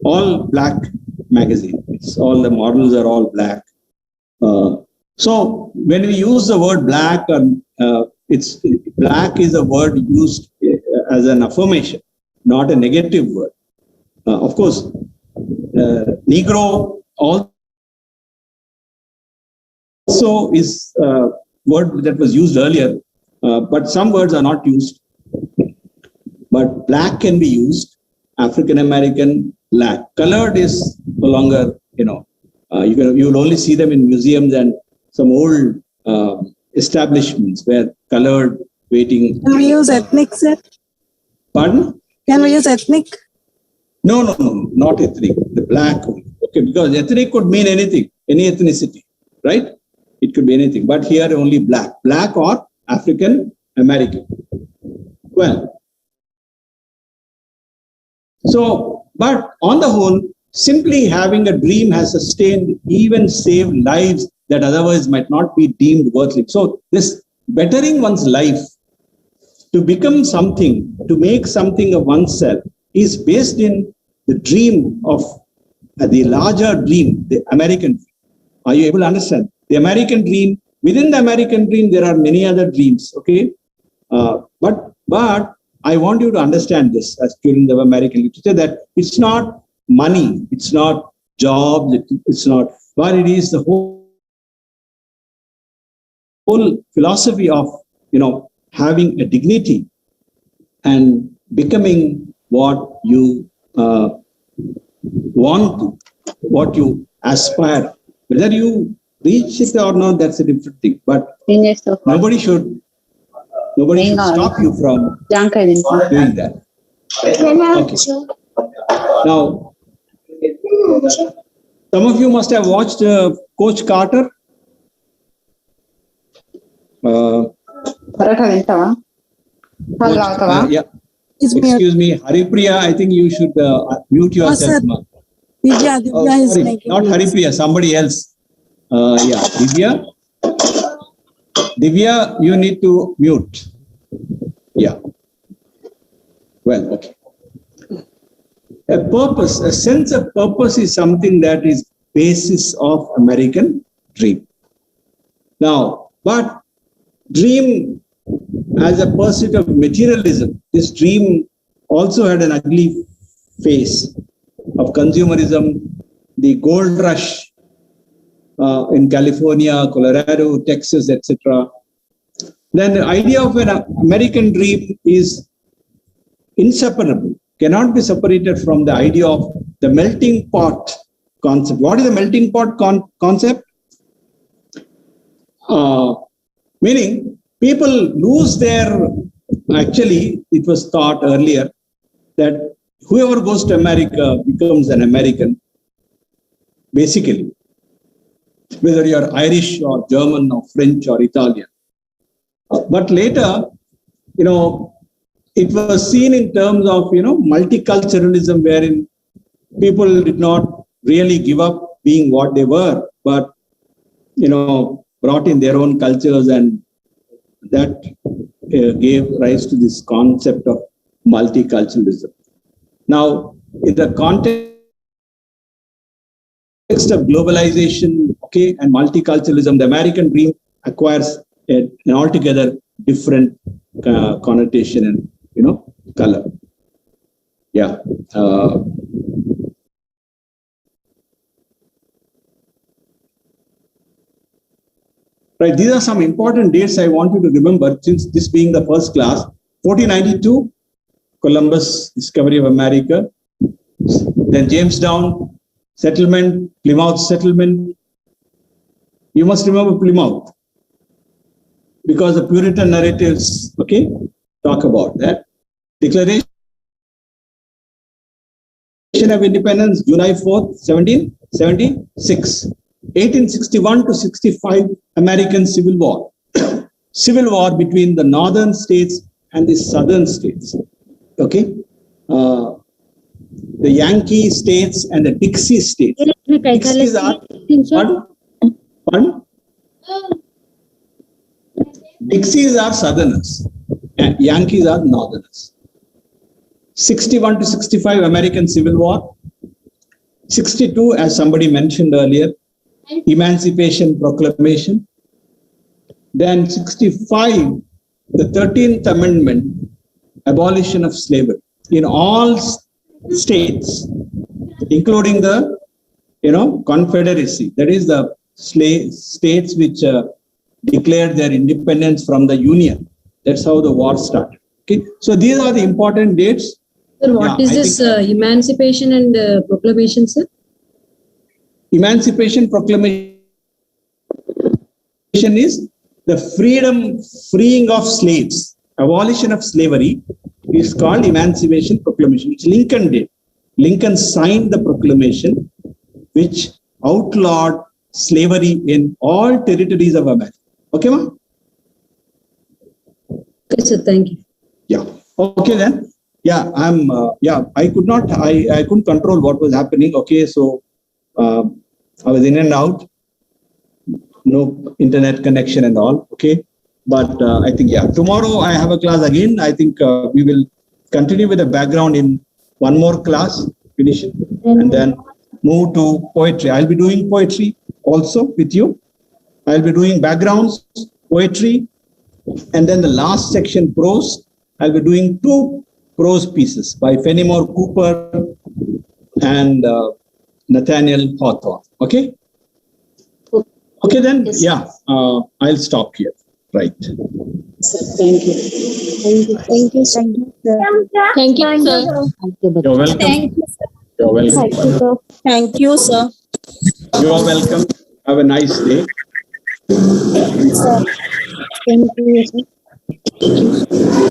all Black magazine. It's all the models are all Black. So when we use the word Black, Black is a word used as an affirmation, not a negative word. Of course, Negro also is a word that was used earlier, but some words are not used. But Black can be used, African American, Black. Colored is no longer, you will only see them in museums and some old establishments where colored waiting. Can we use ethnic, sir? Pardon? Can we use ethnic? No, not ethnic. The Black. Okay, because ethnic could mean anything, any ethnicity, right? It could be anything. But here only Black or African American. Well, so, but on the whole, simply having a dream has sustained, even saved lives that otherwise might not be deemed worthless. So this bettering one's life to become something, to make something of oneself is based in the dream of the larger dream, the American dream. Are you able to understand? The American dream, within the American dream, there are many other dreams, okay? But I want you to understand this as students of American literature, that it's not money, it's not jobs, it's not, but it is the whole philosophy of, having a dignity and becoming what you want to, what you aspire. Whether you reach it or not, that's a different thing. But nobody should stop you from doing that. Okay. Now, some of you must have watched Coach Carter. Yeah. It's me. Excuse me, Haripriya, I think you should mute yourself. sir. Ma. Divya Oh, is sorry, making not it. Haripriya, somebody else. Yeah, Divya. Divya, you need to mute. Yeah. Well, okay. A purpose, a sense of purpose is something that is basis of American dream. Now, but dream as a pursuit of materialism, this dream also had an ugly face of consumerism, the gold rush in California, Colorado, Texas, etc. Then the idea of an American dream is inseparable, cannot be separated from the idea of the melting pot concept. What is the melting pot concept? Meaning people lose their, actually it was thought earlier that whoever goes to America becomes an American, basically, whether you're Irish or German or French or Italian. But later, it was seen in terms of, multiculturalism, wherein people did not really give up being what they were, but, brought in their own cultures, and that gave rise to this concept of multiculturalism. Now, in the context of globalization, and multiculturalism, the American dream acquires an altogether different connotation and, color. Yeah. Right, these are some important dates I want you to remember, since this being the first class. 1492, Columbus, discovery of America. Then Jamestown settlement, Plymouth settlement. You must remember Plymouth, because the Puritan narratives, talk about that. Declaration of Independence, July 4th, 1776. 1861 to 65, American Civil War. Civil war between the northern states and the southern states. The Yankee states and the Dixie states. Dixies are, pardon? Dixies are southerners and Yankees are northerners. 61 to 65, American Civil War. 62, as somebody mentioned earlier, Emancipation Proclamation. Then 65, the 13th Amendment, abolition of slavery in all states, including the, Confederacy. That is the states which declared their independence from the Union. That's how the war started. So these are the important dates. Sir, what is this Emancipation and Proclamation, sir? Emancipation Proclamation is the freeing of slaves. Abolition of slavery is called Emancipation Proclamation, which Lincoln did. Lincoln signed the proclamation which outlawed slavery in all territories of America. Okay, ma? Okay, sir, thank you. Yeah. Okay then. Yeah, I couldn't control what was happening. Okay, so I was in and out, no internet connection and all. Okay, but I think, tomorrow I have a class again. I think we will continue with the background in one more class, finish it, and then move to poetry. I'll be doing poetry also with you. I'll be doing backgrounds, poetry, and then the last section, prose. I'll be doing 2 prose pieces by Fenimore Cooper and Nathaniel Hawthorne. Okay? Okay then, I'll stop here. Right. Thank you. Thank you, sir. Thank you, sir. You're welcome. Thank you, sir. You're welcome. Thank you, sir. You're welcome. Have a nice day. Sir. Thank you, sir.